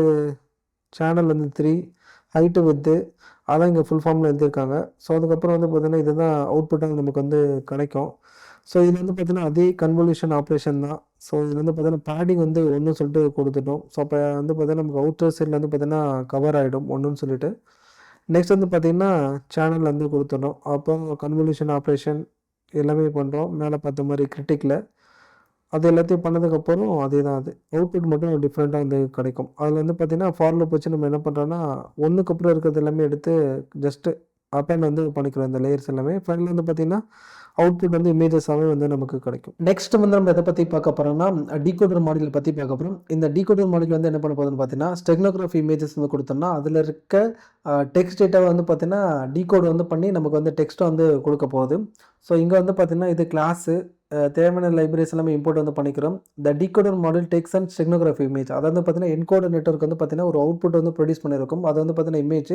சேனல் வந்து 3, ஹைட்டு வித்து, அதான் இங்கே ஃபுல் ஃபார்மில் எழுதியிருக்காங்க. ஸோ அதுக்கப்புறம் வந்து பார்த்திங்கன்னா இதுதான் அவுட்புட்டாக நமக்கு வந்து கிடைக்கும். ஸோ இதில் வந்து பார்த்திங்கன்னா அதே கன்வல்யூஷன் ஆப்ரேஷன் தான். ஸோ இதில் வந்து பார்த்திங்கன்னா பேடிங் வந்து 1 சொல்லிட்டு கொடுத்துட்டோம். ஸோ அப்போ வந்து பார்த்திங்கன்னா நமக்கு அவுட்டர் சைடில் வந்து பார்த்திங்கன்னா கவர் ஆகிடும் 1ன்னு சொல்லிட்டு. நெக்ஸ்ட் வந்து பார்த்திங்கன்னா சேனல் வந்து கொடுத்துட்டோம். அப்போ கன்வல்யூஷன் ஆப்ரேஷன் எல்லாமே பண்ணுறோம். மேலே பார்த்த மாதிரி கிரிட்டிக்கில் அது எல்லாத்தையும் பண்ணதுக்கப்புறம் அதே தான் அது. அவுட்புட் மட்டும் டிஃப்ரெண்ட்டாக வந்து கிடைக்கும். அதில் வந்து பார்த்திங்கன்னா ஃபார் லூப் வச்சு நம்ம என்ன பண்ணுறோன்னா, ஒன்றுக்கு அப்புறம் இருக்கிறது எல்லாமே எடுத்து ஜஸ்ட்டு அப்பேண்ட் வந்து பண்ணிக்கிறோம் இந்த லேயர்ஸ் எல்லாமே. ஃபைனல் வந்து பார்த்திங்கன்னா அவுட்புட் வந்து இமேஜஸாகவே வந்து நமக்கு கிடைக்கும். நெக்ஸ்ட் வந்து நம்ம எதை பற்றி பார்க்க போகிறோம்னா, டீகோடர் மாடியூல் பற்றி பார்க்க போகிறோம். இந்த டீகோடர் மாடியூல் வந்து என்ன பண்ண போகுதுன்னு பார்த்தீங்கன்னா, ஸ்டெக்னோகிராஃபி இமேஜஸ் வந்து கொடுத்தோம்னா, அதில் இருக்க டெக்ஸ்ட் டேட்டாவை வந்து பார்த்தீங்கன்னா, டீகோட் வந்து பண்ணி நமக்கு வந்து டெக்ஸ்ட்டை வந்து கொடுக்க போகுது. ஸோ இங்கே வந்து பார்த்தீங்கன்னா, இது கிளாஸு தேவையான லைப்ரரிஸ் எல்லாமே இம்போர்ட் வந்து பண்ணிக்கிறோம். The decoder model takes and steganography image. அதாவது வந்து பார்த்தீங்கன்னா, என்கோடர் நெட்வொர்க் வந்து பார்த்தீங்கன்னா, ஒரு அவுட்புட் வந்து ப்ரொடியூஸ் பண்ணியிருக்கும். அது வந்து பார்த்தீங்கன்னா இமேஜ்.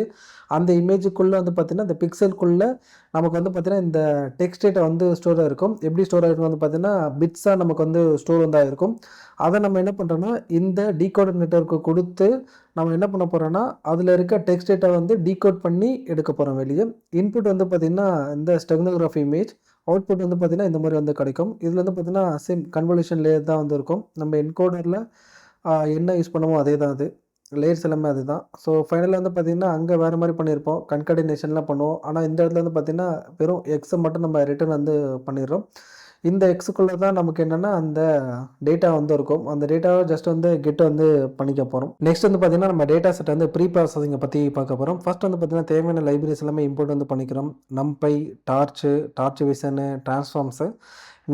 அந்த இமேஜுக்குள்ளே வந்து பார்த்தீங்கன்னா, இந்த பிக்சலுக்குள்ளே நமக்கு வந்து பார்த்தீங்கன்னா, இந்த டெக்ஸ்ட் டேட்டா வந்து ஸ்டோர் ஆகிருக்கும். எப்படி ஸ்டோர் ஆகிருக்கும் வந்து பார்த்தீங்கன்னா, பிட்ஸாக நமக்கு வந்து ஸ்டோர் வந்து ஆகிருக்கும். அதை நம்ம என்ன பண்ணுறோன்னா, இந்த டீகோடர் நெட்வொர்க்கு கொடுத்து நம்ம என்ன பண்ண போகிறோன்னா, அதில் இருக்க டெக்ஸ்ட் டேட்டா வந்து டீகோட் பண்ணி எடுக்க போகிறோம் வெளியே. இன்புட் வந்து பார்த்தீங்கன்னா, இந்த ஸ்டெக்னோகிராஃபி இமேஜ். அவுட்புட் வந்து பார்த்திங்கன்னா இந்த மாதிரி வந்து கிடைக்கும். இதில் வந்து பார்த்திங்கன்னா சேம் கன்வல்யூஷன் லேயர் தான் வந்து இருக்கும். நம்ம என்கோடரில் என்ன யூஸ் பண்ணுமோ அதே தான் அது. லேயர்ஸ் எல்லாமே அதுதான். ஸோ ஃபைனலாக வந்து பார்த்திங்கன்னா அங்கே வேறு மாதிரி பண்ணியிருப்போம். கன்கடினேஷன்லாம் பண்ணுவோம். ஆனால் இந்த இடத்துல வந்து பார்த்திங்கன்னா வெறும் எக்ஸை மட்டும் நம்ம ரிட்டர்ன் வந்து பண்ணிடுறோம். இந்த எக்ஸுக்குள்ளே தான் நமக்கு என்னென்னா அந்த டேட்டா வந்து இருக்கும். அந்த டேட்டாவை ஜஸ்ட் வந்து கெட் வந்து பண்ணிக்க போகிறோம். நெக்ஸ்ட் வந்து பார்த்திங்கன்னா நம்ம டேட்டா செட் வந்து ப்ரீ ப்ராசஸிங்கை பற்றி பார்க்க போகிறோம். ஃபர்ஸ்ட் வந்து பார்த்திங்கன்னா தேவையான லைப்ரரிஸ் எல்லாமே இம்போர்ட் வந்து பண்ணிக்கிறோம். நம்பை, டார்ச் விசனு, டிரான்ஸ்ஃபார்ம்ஸு.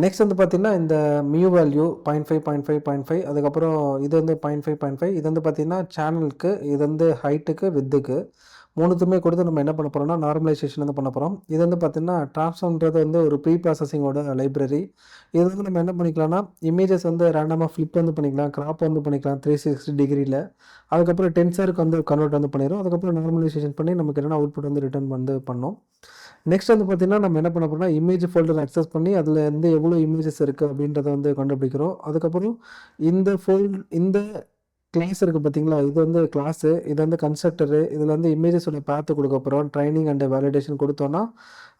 நெக்ஸ்ட் வந்து பார்த்திங்கன்னா இந்த மியூ வேல்யூ 0.5 அதுக்கப்புறம் இது வந்து 0.5 இது வந்து பார்த்திங்கன்னா சேனலுக்கு, இது வந்து ஹைட்டுக்கு, வித்துக்கு மூணுத்துமே கொடுத்து நம்ம என்ன பண்ண போகிறோம்னா நார்மலைசேஷன் வந்து பண்ண போகிறோம். இது வந்து பார்த்திங்கன்னா ட்ரான்ஸ்ஃபார்ம்ன்றது வந்து ஒரு ப்ரீ ப்ராசஸிங்கோட லைப்ரரி. இது வந்து நம்ம என்ன பண்ணிக்கலாம்னா இமேஜஸ் வந்து ரேண்டமாக ஃப்ளிப் வந்து பண்ணிக்கலாம், கிராப் வந்து பண்ணிக்கலாம் 360 டிகிரியில். அதுக்கப்புறம் டென்சருக்கு வந்து கன்வெர்ட் வந்து பண்ணிடும். அதுக்கப்புறம் நார்மலைசேஷன் பண்ணி நமக்கு என்னென்ன அவுட்புட் வந்து ரிட்டர்ன் வந்து பண்ணோம். நெக்ஸ்ட் வந்து பார்த்திங்கன்னா நம்ம என்ன பண்ண போகிறோம்னா இமேஜ் ஃபோல்டர் அக்சஸ் பண்ணி அதில் வந்து எவ்வளோ இமேஜஸ் இருக்குது அப்படின்றத வந்து கண்டுபிடிக்கிறோம். அதுக்கப்புறம் இந்த கிளாஸ் இருக்குது பார்த்தீங்களா, இது வந்து கிளாஸு, இது வந்து கன்ஸ்ட்ரக்டரு, இதில் வந்து இமேஜஸோட பேத்து கொடுக்க போகிறோம். ட்ரைனிங் அண்ட் வேலிடேஷன் கொடுத்தோன்னா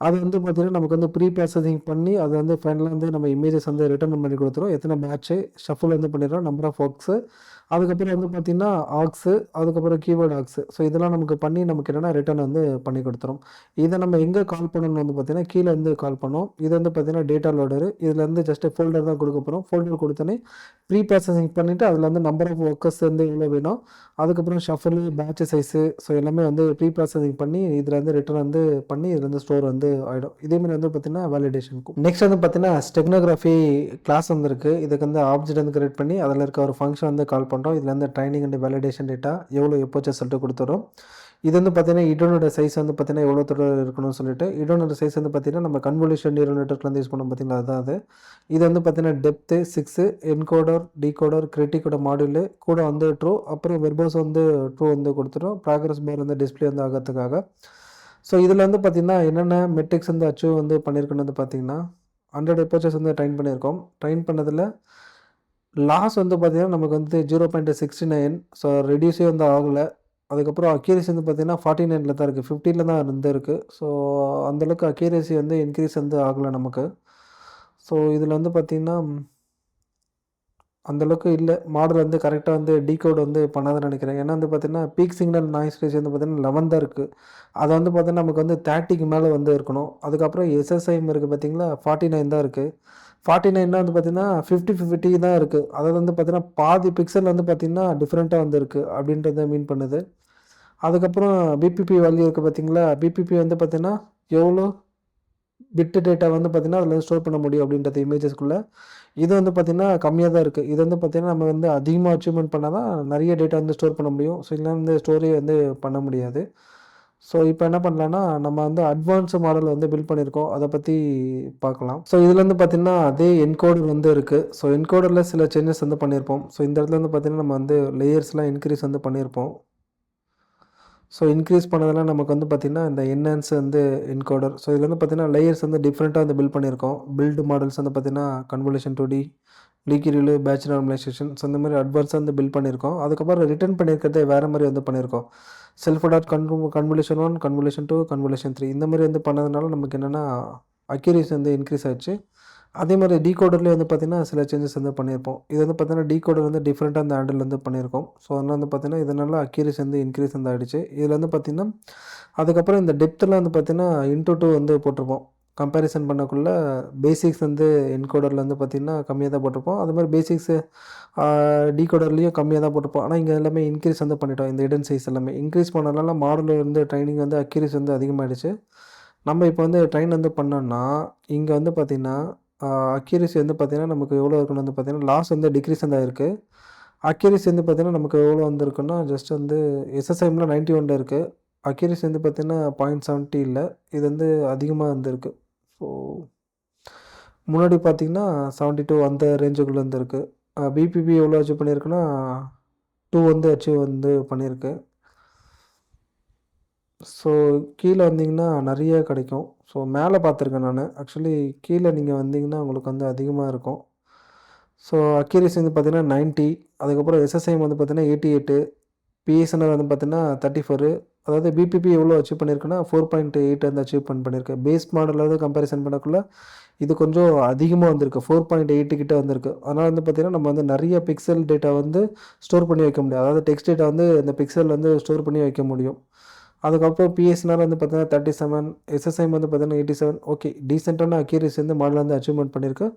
அது வந்து பார்த்திங்கன்னா நமக்கு வந்து ப்ரீ ப்ராசஸிங் பண்ணி அது வந்து ஃபைனலாக வந்து நம்ம இமேஜஸ் வந்து ரிட்டர்ன் பண்ணி கொடுத்துரும். எத்தனை பேட்ச்சு ஷஃபில் வந்து பண்ணிடுறோம், நம்பர் ஆஃப் ஒர்க்ஸு, அதுக்கப்புறம் வந்து பார்த்திங்கன்னா ஆக்ஸு, அதுக்கப்புறம் கீவேர்டு ஆக்ஸு. ஸோ இதெல்லாம் நமக்கு பண்ணி நமக்கு என்னென்னா ரிட்டர்ன் வந்து பண்ணி கொடுத்துரும். இதை நம்ம எங்கே கால் பண்ணணும்னு வந்து பார்த்திங்கன்னா கீழே வந்து கால் பண்ணோம். இது வந்து பார்த்திங்கன்னா டேட்டா லோடரு. இதில் வந்து ஜஸ்ட்டு ஃபோல்டர் தான் கொடுக்க போகிறோம். ஃபோல்டர் கொடுத்தோன்னே ப்ரீ ப்ராசஸிங் பண்ணிவிட்டு அதில் வந்து நம்பர் ஆஃப் ஒர்க்கர்ஸ் வந்து எவ்வளோ வேணும், அதுக்கப்புறம் ஷஃபில், பேட்ச் சைஸு, ஸோ எல்லாமே வந்து ப்ரீ ப்ராசஸிங் பண்ணி இதில் வந்து ரிட்டர்ன் வந்து பண்ணி இதில் வந்து ஸ்டோர் வந்து ஆகிடும். இதேமாதிரி வந்து பார்த்திங்கன்னா வேலிடேஷனுக்கும். நெக்ஸ்ட் வந்து பார்த்திங்கன்னா ஸ்டெக்னோகிராஃபி கிளாஸ் வந்துருக்கு. இதுக்கு வந்து ஆப்ஜெக்ட் வந்து கிரியேட் பண்ணி அதில் இருக்க ஒரு ஃபங்க்ஷன் வந்து கால் பண்ணுறோம். இதில் வந்து ட்ரைனிங் அண்ட் வேலிடேஷன் டேட்டா எவ்வளோ எப்போச்சு சொல்லிட்டு கொடுத்துரும். இது வந்து பார்த்திங்கன்னா இடனோட சைஸ் வந்து பார்த்திங்கன்னா எவ்வளோ தொடர் இருக்கணும்னு சொல்லிட்டு, இடனோட சைஸ் வந்து பார்த்திங்கன்னா நம்ம கன்வல்யூஷன் நியூரல் நெட்வொர்க்லேருந்து யூஸ் பண்ணோம் பார்த்திங்களா, அதுதான் அது. இது வந்து பார்த்திங்கன்னா டெப்த்து 6, என்கோடர், டீகோடர், கிரிட்டிக்கோட மாடியூலு கூட வந்து ட்ரூ, அப்புறம் வெர்போஸ் வந்து ட்ரூ வந்து கொடுத்துரும். ப்ராக்ரஸ் பார் வந்து டிஸ்பிளே வந்து ஆகிறதுக்காக. ஸோ இதில் வந்து பார்த்திங்கன்னா என்னென்ன மெட்ரிக்ஸ் வந்து அச்சீவ் வந்து பண்ணியிருக்குன்னு வந்து பார்த்திங்கன்னா 100 எப்ரோச்சஸ் வந்து ட்ரைன் பண்ணியிருக்கோம். ட்ரைன் பண்ணதில் லாஸ் வந்து பார்த்திங்கன்னா நமக்கு வந்து 0.69. ஸோ ரெடியூஸே வந்து ஆகலை. அதுக்கப்புறம் அக்யூரேசி வந்து பார்த்திங்கன்னா 49ல் தான் இருக்குது, 50ல் தான் இருந்திருக்கு. ஸோ அந்தளவுக்கு அக்யூரேசி வந்து இன்க்ரீஸ் வந்து ஆகலை நமக்கு. ஸோ இதில் வந்து பார்த்திங்கன்னா அந்தளவுக்கு இல்லை, மாடல் வந்து கரெக்டாக வந்து டீகோட் வந்து பண்ணாதுன்னு நினைக்கிறேன். ஏன்னா வந்து பார்த்திங்கன்னா பீக் சிக்னல் நாய்ஸ் ரேஷியோ வந்து பார்த்திங்கன்னா 11 தான் இருக்குது. அது வந்து பார்த்திங்கன்னா நமக்கு வந்து 30க்கு மேலே வந்து இருக்கணும். அதுக்கப்புறம் எஸ்எஸ்ஐஎம் இருக்குது பார்த்திங்களா, 49 தான் இருக்குது. 49னா வந்து பார்த்திங்கன்னா 50 தான் இருக்குது. அதாவது வந்து பார்த்திங்கன்னா பாதி பிக்சல் வந்து பார்த்திங்கன்னா டிஃப்ரெண்ட்டாக வந்து இருக்குது அப்படின்றத மீன் பண்ணுது. அதுக்கப்புறம் பிபிபி வேல்யூ இருக்குது பார்த்திங்களா, பிபிபி வந்து பார்த்திங்கன்னா எவ்வளோ பிட்டு டேட்டா வந்து பார்த்திங்கன்னா அதில் ஸ்டோர் பண்ண முடியும் அப்படின்றது இமேஜஸ்க்குள்ளே. இது வந்து பார்த்திங்கன்னா கம்மியாக தான் இருக்குது. இது வந்து பார்த்திங்கன்னா நம்ம வந்து அதிகமாக அச்சீவ்மெண்ட் பண்ணால் தான் நிறைய டேட்டா வந்து ஸ்டோர் பண்ண முடியும். ஸோ இல்லைனா வந்து ஸ்டோரே வந்து பண்ண முடியாது. ஸோ இப்போ என்ன பண்ணலான்னா, நம்ம வந்து அட்வான்ஸ் மாடல் வந்து பில்ட் பண்ணியிருக்கோம். அதை பற்றி பார்க்கலாம். ஸோ இதில் வந்து பார்த்திங்கன்னா அதே என்கோடர் வந்து இருக்குது. ஸோ என்கோடரில் சில சேஞ்சஸ் வந்து பண்ணியிருப்போம். ஸோ இந்த இடத்துல வந்து பார்த்திங்கன்னா நம்ம வந்து லேயர்ஸ்லாம் இன்க்ரீஸ் வந்து பண்ணியிருப்போம். ஸோ இன்க்ரீஸ் பண்ணதெல்லாம் நமக்கு வந்து பார்த்திங்கன்னா இந்த என்ஹான்ஸ் வந்து என்கோடர். ஸோ இதில் வந்து பார்த்திங்கன்னா லேயர்ஸ் வந்து டிஃப்ரெண்ட்டாக வந்து பில்ட் பண்ணியிருக்கோம். பில்டு மாடல்ஸ் வந்து பார்த்திங்கன்னா convolution 2D, leaky ReLU, batch normalisation. So இந்த மாதிரி அட்வான்ஸாக வந்து பில்ட் பண்ணியிருக்கோம். அதுக்கப்புறம் ரிட்டர்ன் பண்ணியிருக்கிறதே வேறு மாதிரி வந்து பண்ணியிருக்கோம். Self dot convolution 1, convolution 2, convolution 3 இந்த மாதிரி வந்து பண்ணதுனால நமக்கு என்னென்னா அக்யூரேசி வந்து இன்க்ரீஸ் ஆச்சு. அதே மாதிரி டீகோடர்லேயே வந்து பார்த்திங்கன்னா சில சேஞ்சஸ் வந்து பண்ணியிருப்போம். இது வந்து பார்த்திங்கன்னா டீகோடர் வந்து டிஃப்ரெண்ட்டாக அந்த ஹேண்டில் வந்து பண்ணியிருக்கோம். ஸோ அதனால் வந்து பார்த்திங்கன்னா இதனால் அக்யூரேசி வந்து இன்க்ரீஸ் வந்து ஆகிடுச்சு. இதில் வந்து பார்த்திங்கன்னா அதுக்கப்புறம் இந்த டெப்த்தில் வந்து பார்த்திங்கன்னா இன்டூ 2 வந்து போட்டிருப்போம். கம்பேரிசன் பண்ணக்குள்ள பேசிக்ஸ் வந்து என்கோடரில் வந்து பார்த்திங்கன்னா கம்மியாக தான் போட்டிருப்போம். அது மாதிரி பேசிக்ஸு டீகோடர்லேயும் கம்மியாக தான் போட்டிருப்போம். ஆனால் இங்கே எல்லாமே இன்க்ரீஸ் வந்து பண்ணிட்டோம். இந்த ஹிடன் சைஸ் எல்லாமே இன்க்ரீஸ் பண்ணனால மாடல் வந்து ட்ரைனிங் வந்து அக்யூரேசி வந்து அதிகமாகிடுச்சு. நம்ம இப்போ வந்து ட்ரெயின் வந்து பண்ணோன்னா இங்கே வந்து பார்த்திங்கன்னா அக்யூரேசி வந்து பார்த்திங்கன்னா நமக்கு எவ்வளோ இருக்குன்னு வந்து பார்த்திங்கன்னா லாஸ் வந்து டிக்ரீஸ் வந்து ஆயிருக்கு. அக்யூரேசி வந்து பார்த்திங்கன்னா நமக்கு எவ்வளோ வந்துருக்குன்னா ஜஸ்ட் வந்து எஸ்எஸ்ஐமில் 91 இருக்குது. அக்யூரேசி வந்து பார்த்திங்கன்னா 0.70 இல்லை. இது வந்து அதிகமாக வந்துருக்கு. ஸோ முன்னாடி பார்த்திங்கன்னா 72 அந்த ரேஞ்சுக்குள்ளே வந்துருக்கு. பிபிபி எவ்வளோ அச்சீவ் பண்ணியிருக்குன்னா 2 வந்து அச்சீவ் வந்து பண்ணியிருக்கு. ஸோ கீழே வந்தீங்கன்னா நிறைய கிடைக்கும். ஸோ மேலே பார்த்துருக்கேன் நான். ஆக்சுவலி கீழே நீங்கள் வந்தீங்கன்னா உங்களுக்கு வந்து அதிகமாக இருக்கும். ஸோ அக்யூரேசி வந்து பார்த்திங்கன்னா 90, அதுக்கப்புறம் எஸ்எஸ்ஐஎம் வந்து பார்த்திங்கன்னா 88, பிஎஸ்என்ஆர் வந்து பார்த்திங்கன்னா 34. அதாவது பிபிபி எவ்வளோ அச்சீவ் பண்ணியிருக்குன்னா 4.8 வந்து அச்சீவ் பண்ணியிருக்கேன். பேஸ் மாடலாவது கம்பேரிசன் பண்ணக்குள்ள இது கொஞ்சம் அதிகமாக வந்திருக்கு. 4.8 கிட்ட வந்திருக்கு. அதனால் வந்து பார்த்திங்கன்னா நம்ம வந்து நிறைய பிக்சல் டேட்டா வந்து ஸ்டோர் பண்ணி வைக்க முடியும். அதாவது டெக்ஸ்ட் டேட்டா வந்து இந்த பிக்சல் வந்து ஸ்டோர் பண்ணி வைக்க முடியும். அதுக்கப்புறம் பிஎஸ்என்ஆர் வந்து பார்த்தீங்கன்னா 37, எஸ்எஸ்ஐஎம் வந்து பார்த்தீங்கன்னா 87. ஓகே, டீசெண்டான அக்யூரேசி வந்து மாடல் வந்து அச்சீவ்மெண்ட் பண்ணியிருக்கு.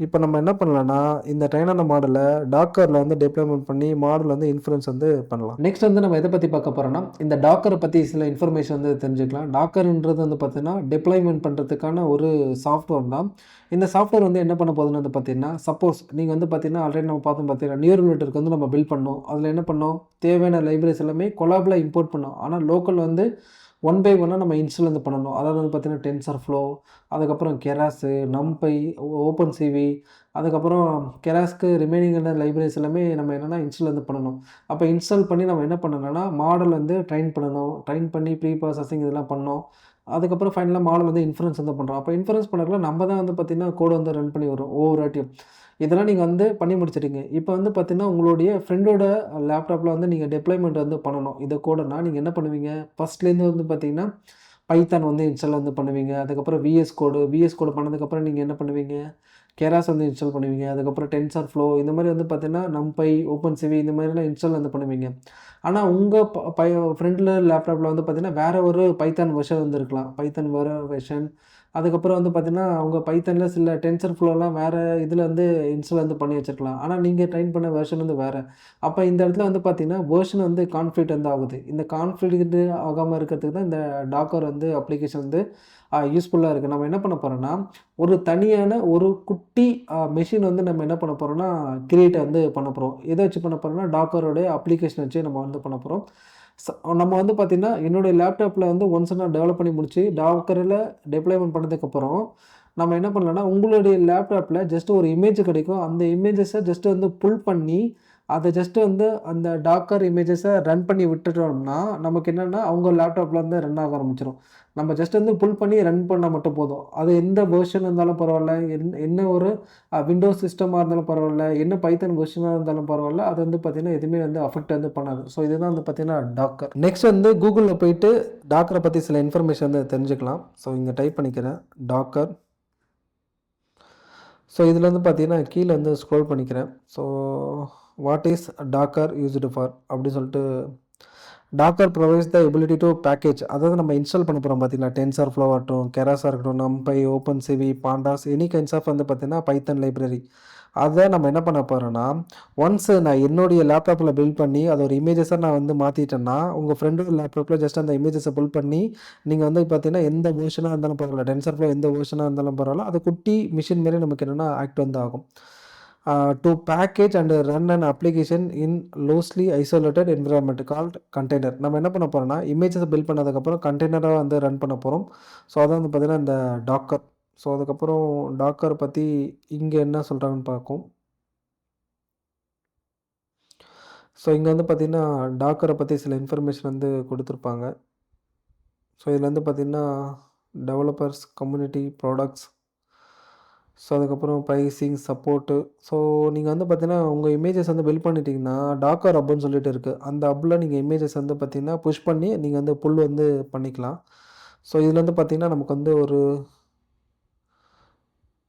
இப்போ நம்ம என்ன பண்ணலாம்னா இந்த ட்ரெயினான மாடலை டாக்கரில் வந்து டெப்ளாய்மெண்ட் பண்ணி மாடல் வந்து இன்ஃப்ளூயன்ஸ் வந்து பண்ணலாம். நெக்ஸ்ட் வந்து நம்ம எதை பற்றி பார்க்க போகிறோம்னா இந்த டாக்கரை பற்றி சில இன்ஃபர்மேஷன் வந்து தெரிஞ்சுக்கலாம். டாக்கர்ன்றது வந்து பார்த்தீங்கன்னா டெப்ளாய்மெண்ட் பண்ணுறதுக்கான ஒரு சாஃப்ட்வேர் தான். இந்த சாஃப்ட்வேர் வந்து என்ன பண்ண போகுதுன்னு வந்து பார்த்தீங்கன்னா சப்போஸ் நீங்கள் வந்து பார்த்தீங்கன்னா ஆல்ரெடி நம்ம பார்த்தோம் பார்த்தீங்கன்னா நியூரல் வந்து நம்ம பில்ட் பண்ணோம். அதில் என்ன பண்ணோம், தேவையான லைப்ரரிஸ் எல்லாமே கொலாபில் இம்போர்ட் பண்ணோம். ஆனால் லோக்கல் வந்து 1 by 1 நம்ம இன்ஸ்டால் வந்து பண்ணணும். அதாவது வந்து பார்த்திங்கன்னா டென்சர்ஃப்ளோ, அதுக்கப்புறம் கெராஸு, நம்பை, ஓப்பன் சிவி, அதுக்கப்புறம் கெராஸ்க்கு ரிமைனிங்கான லைப்ரரிஸ் எல்லாமே நம்ம என்னென்னா இன்ஸ்டால் வந்து பண்ணணும். அப்போ இன்ஸ்டால் பண்ணி நம்ம என்ன பண்ணணும்னா மாடல் வந்து ட்ரெயின் பண்ணணும். ட்ரெயின் பண்ணி ப்ரீ ப்ராசஸிங் இதெல்லாம் பண்ணோம். அதுக்கப்புறம் ஃபைனலாக மாடல் வந்து இன்ஃபரன்ஸ் வந்து பண்ணுறோம். அப்போ இன்ஃபரன்ஸ் பண்ணக்குள்ள நம்ம தான் வந்து பார்த்திங்கன்னா கோடு வந்து ரன் பண்ணி வரும் ஒவ்வொரு வாட்டியும். இதெல்லாம் நீங்கள் வந்து பண்ணி முடிச்சிட்டீங்க. இப்போ வந்து பார்த்திங்கன்னா உங்களுடைய ஃப்ரெண்டோட லேப்டாப்பில் வந்து நீங்கள் டெப்ளாய்மெண்ட் வந்து பண்ணணும். இதை கோடனா நீங்கள் என்ன பண்ணுவீங்க, ஃபஸ்ட்லேருந்து வந்து பார்த்திங்கன்னா பைத்தான் வந்து இன்ஸ்டால் வந்து பண்ணுவீங்க. அதுக்கப்புறம் விஎஸ் கோடு பண்ணதுக்கப்புறம் நீங்கள் என்ன பண்ணுவீங்க, கெராஸ் வந்து இன்ஸ்டால் பண்ணுவீங்க. அதுக்கப்புறம் டென்சர்ஃப்ளோ இந்த மாதிரி வந்து பார்த்திங்கன்னா நம்பை, ஓப்பன் சிவி இந்த மாதிரிலாம் இன்ஸ்டால் வந்து பண்ணுவீங்க. ஆனால் உங்கள் ஃப்ரெண்டில் லேப்டாப்பில் வந்து பார்த்திங்கன்னா வேறு ஒரு பைத்தான் வெர்ஷன் வந்து இருக்கலாம். பைத்தான் வேறு வெர்ஷன். அதுக்கப்புறம் வந்து பார்த்திங்கன்னா அவங்க பைத்தனில் சில டென்சர்ஃப்ளோலாம் வேறு இதில் வந்து இன்ஸ்டால் வந்து பண்ணி வச்சுருக்கலாம். ஆனால் நீங்கள் ட்ரைன் பண்ண வெர்ஷன் வந்து வேறு. அப்போ இந்த இடத்துல வந்து பார்த்திங்கன்னா வெர்ஷன் வந்து கான்ஃப்ளிக்ட் வந்து ஆகுது. இந்த கான்ஃப்ளிக்ட் ஆகாமல் இருக்கிறதுக்கு தான் இந்த டாக்கர் வந்து அப்ளிகேஷன் வந்து யூஸ்ஃபுல்லாக இருக்குது. நம்ம என்ன பண்ண போகிறோன்னா ஒரு தனியான ஒரு குட்டி மெஷின் வந்து நம்ம என்ன பண்ண போகிறோம்னா கிரியேட் வந்து பண்ண போகிறோம். எதை வச்சு பண்ண போகிறோம்னா டாக்கரோடைய அப்ளிகேஷன் வச்சு நம்ம வந்து பண்ண போகிறோம். நம்ம வந்து பார்த்திங்கன்னா என்னுடைய லேப்டாப்பில் வந்து ஒன்ஸ் நான் டெவலப் பண்ணி முடிச்சு டாக்கரில் டெப்ளாய்மெண்ட் பண்ணதுக்கப்புறம் நம்ம என்ன பண்ணலாம்னா உங்களுடைய லேப்டாப்பில் ஜஸ்ட் ஒரு இமேஜ் கிடைக்கும். அந்த இமேஜஸை ஜஸ்ட்டு வந்து புல் பண்ணி அதை ஜஸ்ட்டு வந்து அந்த டாக்கர் இமேஜஸை ரன் பண்ணி விட்டுட்டோம்னா நமக்கு என்னென்னா அவங்க லேப்டாப்பில் வந்து ரன் ஆக ஆரம்பிச்சிடும். நம்ம ஜஸ்ட் வந்து புல் பண்ணி ரன் பண்ணால் மட்டும் போதும். அது எந்த வெர்ஷன் இருந்தாலும் பரவாயில்ல, என்ன ஒரு விண்டோஸ் சிஸ்டமாக இருந்தாலும் பரவாயில்ல, என்ன பைத்தன் வெர்ஷனாக இருந்தாலும் பரவாயில்ல, அது வந்து பார்த்திங்கன்னா எதுவுமே வந்து அஃபெக்ட் வந்து பண்ணாது. ஸோ இதுதான் வந்து பார்த்திங்கன்னா டாக்கர். நெக்ஸ்ட் வந்து கூகுளில் போயிட்டு டாக்கரை பற்றி சில இன்ஃபர்மேஷன் வந்து தெரிஞ்சுக்கலாம். ஸோ இங்கே டைப் பண்ணிக்கிறேன் டாக்கர். ஸோ இதில் வந்து பார்த்திங்கன்னா கீழே வந்து ஸ்க்ரோல் பண்ணிக்கிறேன். So what is Docker used for அப்படின்னு சொல்லிட்டு Docker provides the ability to package. அதாவது நம்ம இன்ஸ்டால் பண்ண போகிறோம் பார்த்தீங்களா, டென்சர்ஃப்ளோ ஆகட்டும், கெராஸாக இருக்கட்டும், NumPy, OpenCV, Pandas, any kinds of வந்து பார்த்திங்கன்னா பைத்தன் லைப்ரரி அதை நம்ம என்ன பண்ண போகிறோன்னா, ஒன்ஸ் நான் என்னுடைய லேப்டாப்பில் பில்ட் பண்ணி அதை ஒரு இமேஜஸாக நான் வந்து மாற்றிட்டேன்னா, உங்கள் ஃப்ரெண்டோட லேப்டாப்பில் ஜஸ்ட் அந்த இமேஜஸை பில்ட் பண்ணி நீங்கள் வந்து பார்த்தீங்கன்னா எந்த வேர்ஷனாக இருந்தாலும் பரவாயில்ல, டென்சர்ஃப்ளோ எந்த வேர்ஷனாக இருந்தாலும் பரவாயில்ல, அது குட்டி மிஷின் மாரி நமக்கு என்னென்னா ஆக்ட் வந்து ஆகும். To package and run an application in loosely isolated environment called container. நம்ம என்ன பண்ண போகிறோம்னா, இமேஜஸை பில்ட் பண்ணதுக்கப்புறம் கண்டெய்னராக வந்து ரன் பண்ண போகிறோம். ஸோ அதான் வந்து பார்த்திங்கன்னா இந்த டாக்கர். ஸோ அதுக்கப்புறம் டாக்கரை பற்றி இங்கே என்ன சொல்கிறாங்கன்னு பார்க்கும். ஸோ இங்கே வந்து பார்த்திங்கன்னா டாக்கரை பற்றி சில இன்ஃபர்மேஷன் வந்து கொடுத்துருப்பாங்க. ஸோ இதில் வந்து பார்த்திங்கன்னா டெவலப்பர்ஸ், கம்யூனிட்டி, ப்ராடக்ட்ஸ், ஸோ அதுக்கப்புறம் ப்ரைஸிங், சப்போர்ட்டு. ஸோ நீங்கள் வந்து பார்த்தீங்கன்னா உங்கள் இமேஜஸ் வந்து பில்ட் பண்ணிட்டீங்கன்னா டாக்கர் ஹப்னு சொல்லிட்டு இருக்குது. அந்த ஹப்பில் நீங்கள் இமேஜஸ் வந்து பார்த்தீங்கன்னா புஷ் பண்ணி நீங்கள் வந்து புல் வந்து பண்ணிக்கலாம். ஸோ இதில் வந்து பார்த்தீங்கன்னா நமக்கு வந்து ஒரு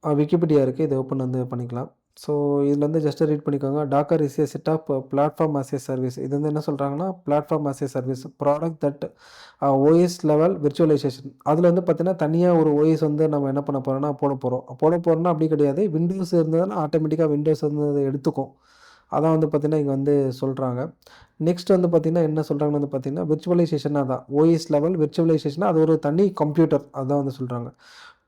விக்கிபீடியா இருக்குது. இதை ஓப்பன் வந்து பண்ணிக்கலாம். ஸோ இதில் வந்து ஜஸ்ட்டு ரீட் பண்ணிக்கோங்க. Docker is a set of platform as a service. இது வந்து என்ன சொல்கிறாங்கன்னா, platform as a service product that OS level virtualisation. அதில் வந்து பார்த்தீங்கன்னா தனியாக ஒரு ஓஎஸ் வந்து நம்ம என்ன பண்ண போகிறோம்னா போட போகிறோம்னா அப்படி கிடையாது. விண்டோஸ் இருந்ததுன்னா ஆட்டோமேட்டிக்காக விண்டோஸ் வந்து அதை எடுத்துக்கும். அதான் வந்து பார்த்திங்கன்னா இங்கே வந்து சொல்கிறாங்க. நெக்ஸ்ட் வந்து பார்த்திங்கன்னா என்ன சொல்கிறாங்கன்னு வந்து பார்த்திங்கன்னா விர்ச்சுவலைசேஷனாக தான் ஓஎஸ் லெவல் விர்ச்சுவலைசேஷனாக அது ஒரு தனி கம்ப்யூட்டர் அதான் வந்து சொல்கிறாங்க.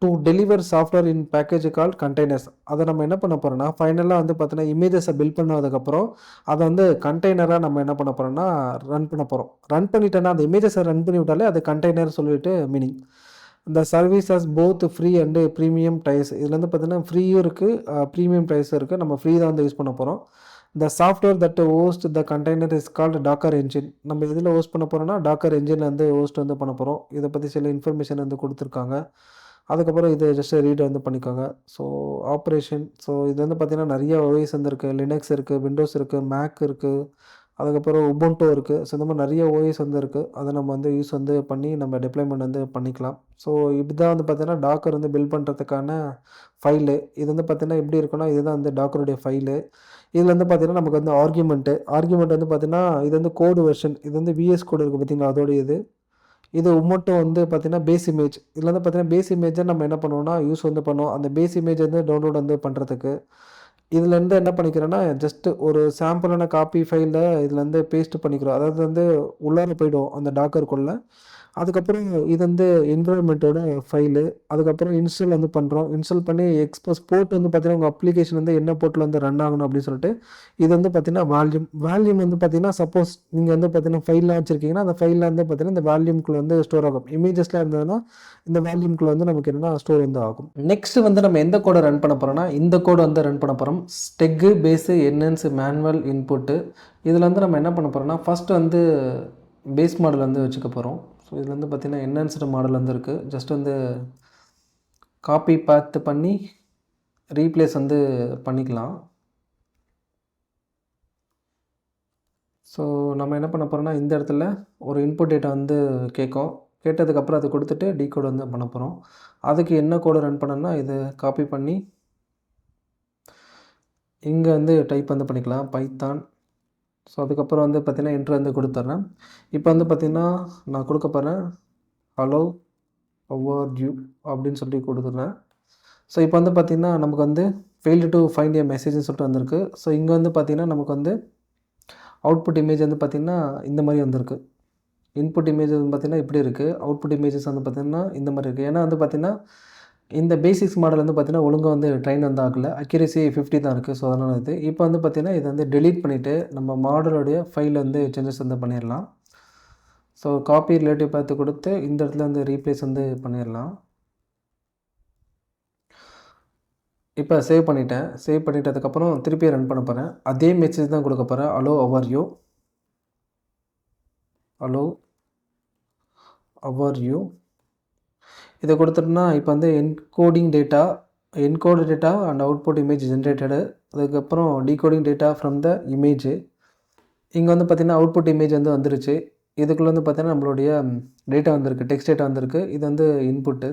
To deliver software in package call containers. அதை நம்ம என்ன பண்ண போகிறோம்னா ஃபைனலாக வந்து பார்த்தீங்கன்னா இமேஜஸை பில்ட் பண்ணதுக்கப்புறம் அதை வந்து கண்டெய்னராக நம்ம என்ன பண்ண போகிறோம்னா ரன் பண்ண போகிறோம். ரன் பண்ணிட்டேன்னா அந்த இமேஜஸை ரன் பண்ணி விட்டாலே அது கண்டெய்னர் சொல்லிட்டு மீனிங். இந்த services both free and premium tiers. இதில் வந்து பார்த்தீங்கன்னா ஃப்ரீயும் இருக்குது, ப்ரீமியம் டைஸும் இருக்குது. நம்ம ஃப்ரீ தான் வந்து யூஸ் பண்ண போகிறோம். The software that host the container is called Docker engine. நம்ம இதில் ஹோஸ்ட் பண்ண போகிறோம்னா டாக்கர் என்ஜின் வந்து ஹோஸ்ட் வந்து பண்ண போகிறோம். இதை பற்றி சில இன்ஃபர்மேஷன் வந்து கொடுத்துருக்காங்க. அதுக்கப்புறம் இது ஜஸ்ட் ரீட் வந்து பண்ணிக்கோங்க. So operation. ஸோ இது வந்து பார்த்திங்கன்னா நிறைய ஓஎஸ் வந்து இருக்குது. லினக்ஸ் இருக்குது, விண்டோஸ் இருக்குது, மேக் இருக்குது, அதுக்கப்புறம் உபுண்டு இருக்குது. ஸோ இந்த மாதிரி நிறைய ஓஎஸ் வந்து இருக்குது. அதை நம்ம வந்து யூஸ் வந்து பண்ணி நம்ம டிப்ளாய்மெண்ட் வந்து பண்ணிக்கலாம். ஸோ இப்படி தான் வந்து பார்த்திங்கன்னா டாக்கர் வந்து பில்ட் பண்ணுறதுக்கான ஃபைலு. இது வந்து பார்த்திங்கன்னா எப்படி இருக்குன்னா இதுதான் வந்து டாக்கருடைய ஃபைலு. இதில் வந்து பார்த்திங்கன்னா நமக்கு வந்து ஆர்கியூமெண்ட் வந்து பார்த்திங்கன்னா இது வந்து கோடு வெர்ஷன். இது வந்து விஎஸ் கோடு இருக்குது பார்த்திங்களா, அதோடைய இது மட்டும் வந்து பார்த்திங்கன்னா பேஸ் இமேஜ். இதில் வந்து பார்த்திங்கன்னா பேஸ் இமேஜை நம்ம என்ன பண்ணுவோம்னா யூஸ் வந்து பண்ணுவோம். அந்த பேஸ் இமேஜ் வந்து டவுன்லோட் வந்து பண்ணுறதுக்கு இதுலேருந்து என்ன பண்ணிக்கிறேன்னா ஜஸ்ட்டு ஒரு சாம்பிளான காப்பி ஃபைலில் இதுலேருந்து பேஸ்ட் பண்ணிக்கிறோம். அதாவது வந்து உள்ளார போய்டும் அந்த டாக்கருக்குள்ளே. அதுக்கப்புறம் இது வந்து என்விரான்மெண்ட்டோட ஃபைலு. அதுக்கப்புறம் இன்ஸ்டால் வந்து பண்ணுறோம். இன்ஸ்டால் பண்ணி எக்ஸ்போஸ் போர்ட் வந்து பார்த்திங்கன்னா உங்கள் அப்ளிகேஷன் வந்து என்ன போர்ட்டில் வந்து ரன் ஆகணும் அப்படின்னு சொல்லிட்டு இது வந்து பார்த்திங்கன்னா வால்யூம் வந்து பார்த்திங்கன்னா சப்போஸ் நீங்கள் வந்து பார்த்திங்கன்னா ஃபைல்லாம் வச்சுருக்கீங்கன்னா அந்த ஃபைலில் வந்து பார்த்திங்கன்னா இந்த வால்யூம்குள்ளே வந்து ஸ்டோர் ஆகும். இமேஜஸ்லாம் இருந்ததுன்னா இந்த வால்யூம்குள்ளே வந்து நமக்கு என்னென்னா ஸ்டோர் வந்து ஆகும். நெக்ஸ்ட் வந்து நம்ம எந்த கோடை ரன் பண்ண போகிறோம்னா இந்த கோடை வந்து ரன் பண்ண போகிறோம். ஸ்டெக்கு பேஸு என்ஹான்ஸ் மேனுவல் இன்புட்டு. இதில் வந்து நம்ம என்ன பண்ண போகிறோம்னா ஃபஸ்ட்டு வந்து பேஸ் மாடல் வந்து வச்சுக்க போகிறோம். ஸோ இதில் வந்து பார்த்திங்கன்னா என்ஹான்ஸ்டு மாடல் வந்து இருக்குது. ஜஸ்ட் வந்து காப்பி பார்த்து பண்ணி ரீப்ளேஸ் வந்து பண்ணிக்கலாம். ஸோ நம்ம என்ன பண்ண போகிறோம்னா இந்த இடத்துல ஒரு இன்புட் டேட்டா வந்து கேட்டதுக்கப்புறம் அதை கொடுத்துட்டு டீகோட் வந்து பண்ண போகிறோம். அதுக்கு என்ன கோடை ரன் பண்ணணும்னா இதை காப்பி பண்ணி இங்கே வந்து டைப் வந்து பண்ணிக்கலாம் பைத்தான். ஸோ அதுக்கப்புறம் வந்து பார்த்திங்கன்னா என்ட்ரு வந்து கொடுத்துட்றேன். இப்போ வந்து பார்த்திங்கன்னா நான் கொடுக்க போகிறேன் ஹலோ ஹவ் ஆர் யூ அப்படின்னு சொல்லி கொடுத்துட்றேன். ஸோ இப்போ வந்து பார்த்திங்கன்னா நமக்கு வந்து ஃபெயில்டு டு ஃபைண்ட் ஏ மெசேஜ்னு சொல்லிட்டு வந்திருக்கு. ஸோ இங்கே வந்து பார்த்திங்கன்னா நமக்கு வந்து அவுட்புட் இமேஜ் வந்து பார்த்திங்கன்னா இந்த மாதிரி வந்திருக்கு. இன்புட் இமேஜ் வந்து பார்த்திங்கன்னா இப்படி இருக்குது. அவுட்புட் இமேஜஸ் வந்து பார்த்திங்கன்னா இந்த மாதிரி இருக்குது. ஏன்னா வந்து பார்த்திங்கன்னா இந்த பேசிக்ஸ் மாடல் வந்து பார்த்திங்கன்னா ஒழுங்காக வந்து ட்ரெயின் வந்து ஆகலை. அக்யூரசி 50 தான் இருக்குது. ஸோ அதனால் இது இப்போ வந்து பார்த்திங்கன்னா இதை வந்து டெலீட் பண்ணிவிட்டு நம்ம மாடலோடைய ஃபைல் வந்து சேஞ்சஸ் வந்து பண்ணிடலாம். ஸோ காப்பி ரிலேட்டிவ் பார்த்து கொடுத்து இந்த இடத்துல வந்து ரீப்ளேஸ் வந்து பண்ணிடலாம். இப்போ சேவ் பண்ணிட்டேன். சேவ் பண்ணிட்டதுக்கப்புறம் திருப்பி ரன் பண்ண போகிறேன். அதே மெசேஜ் தான் கொடுக்க போகிறேன். Hello how are you, hello how are you. இதை கொடுத்துட்டோம்னா இப்போ வந்து encode data and output image generated. அதுக்கப்புறம் decoding data from the image. இங்கே வந்து பார்த்திங்கன்னா அவுட்புட் இமேஜ் வந்து வந்துருச்சு. இதுக்குள்ளே வந்து பார்த்திங்கன்னா நம்மளுடைய டேட்டா வந்திருக்கு, டெக்ஸ்ட் டேட்டா வந்திருக்கு. இது வந்து இன்புட்டு.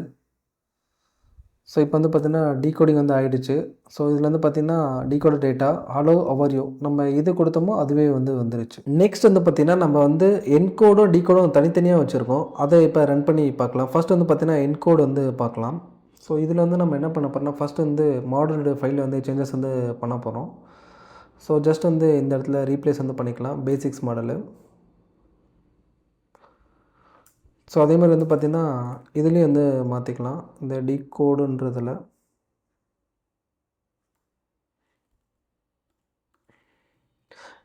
ஸோ இப்போ வந்து பார்த்திங்கன்னா டீகோடிங் வந்து ஆகிடுச்சு. ஸோ இதில் வந்து பார்த்திங்கன்னா decode data hello how are you நம்ம இது கொடுத்தோமோ அதுவே வந்து வந்துருச்சு. நெக்ஸ்ட் வந்து பார்த்திங்கன்னா நம்ம வந்து என்கோடும் டீகோடும் தனித்தனியாக வச்சுருக்கோம். அதை இப்போ ரன் பண்ணி பார்க்கலாம். ஃபஸ்ட் வந்து பார்த்திங்கன்னா என்கோடு வந்து பார்க்கலாம். ஸோ இதில் வந்து நம்ம என்ன பண்ண போகிறோம்னா ஃபஸ்ட்டு வந்து மாடலோட ஃபைலில் வந்து சேஞ்சஸ் வந்து பண்ண போகிறோம். ஸோ ஜஸ்ட் வந்து இந்த இடத்துல ரீப்ளேஸ் வந்து பண்ணிக்கலாம் பேசிக்ஸ் மாடலு. ஸோ அதே மாதிரி வந்து பார்த்திங்கன்னா இதுலேயும் வந்து மாற்றிக்கலாம் இந்த டிகோடுன்றதில்.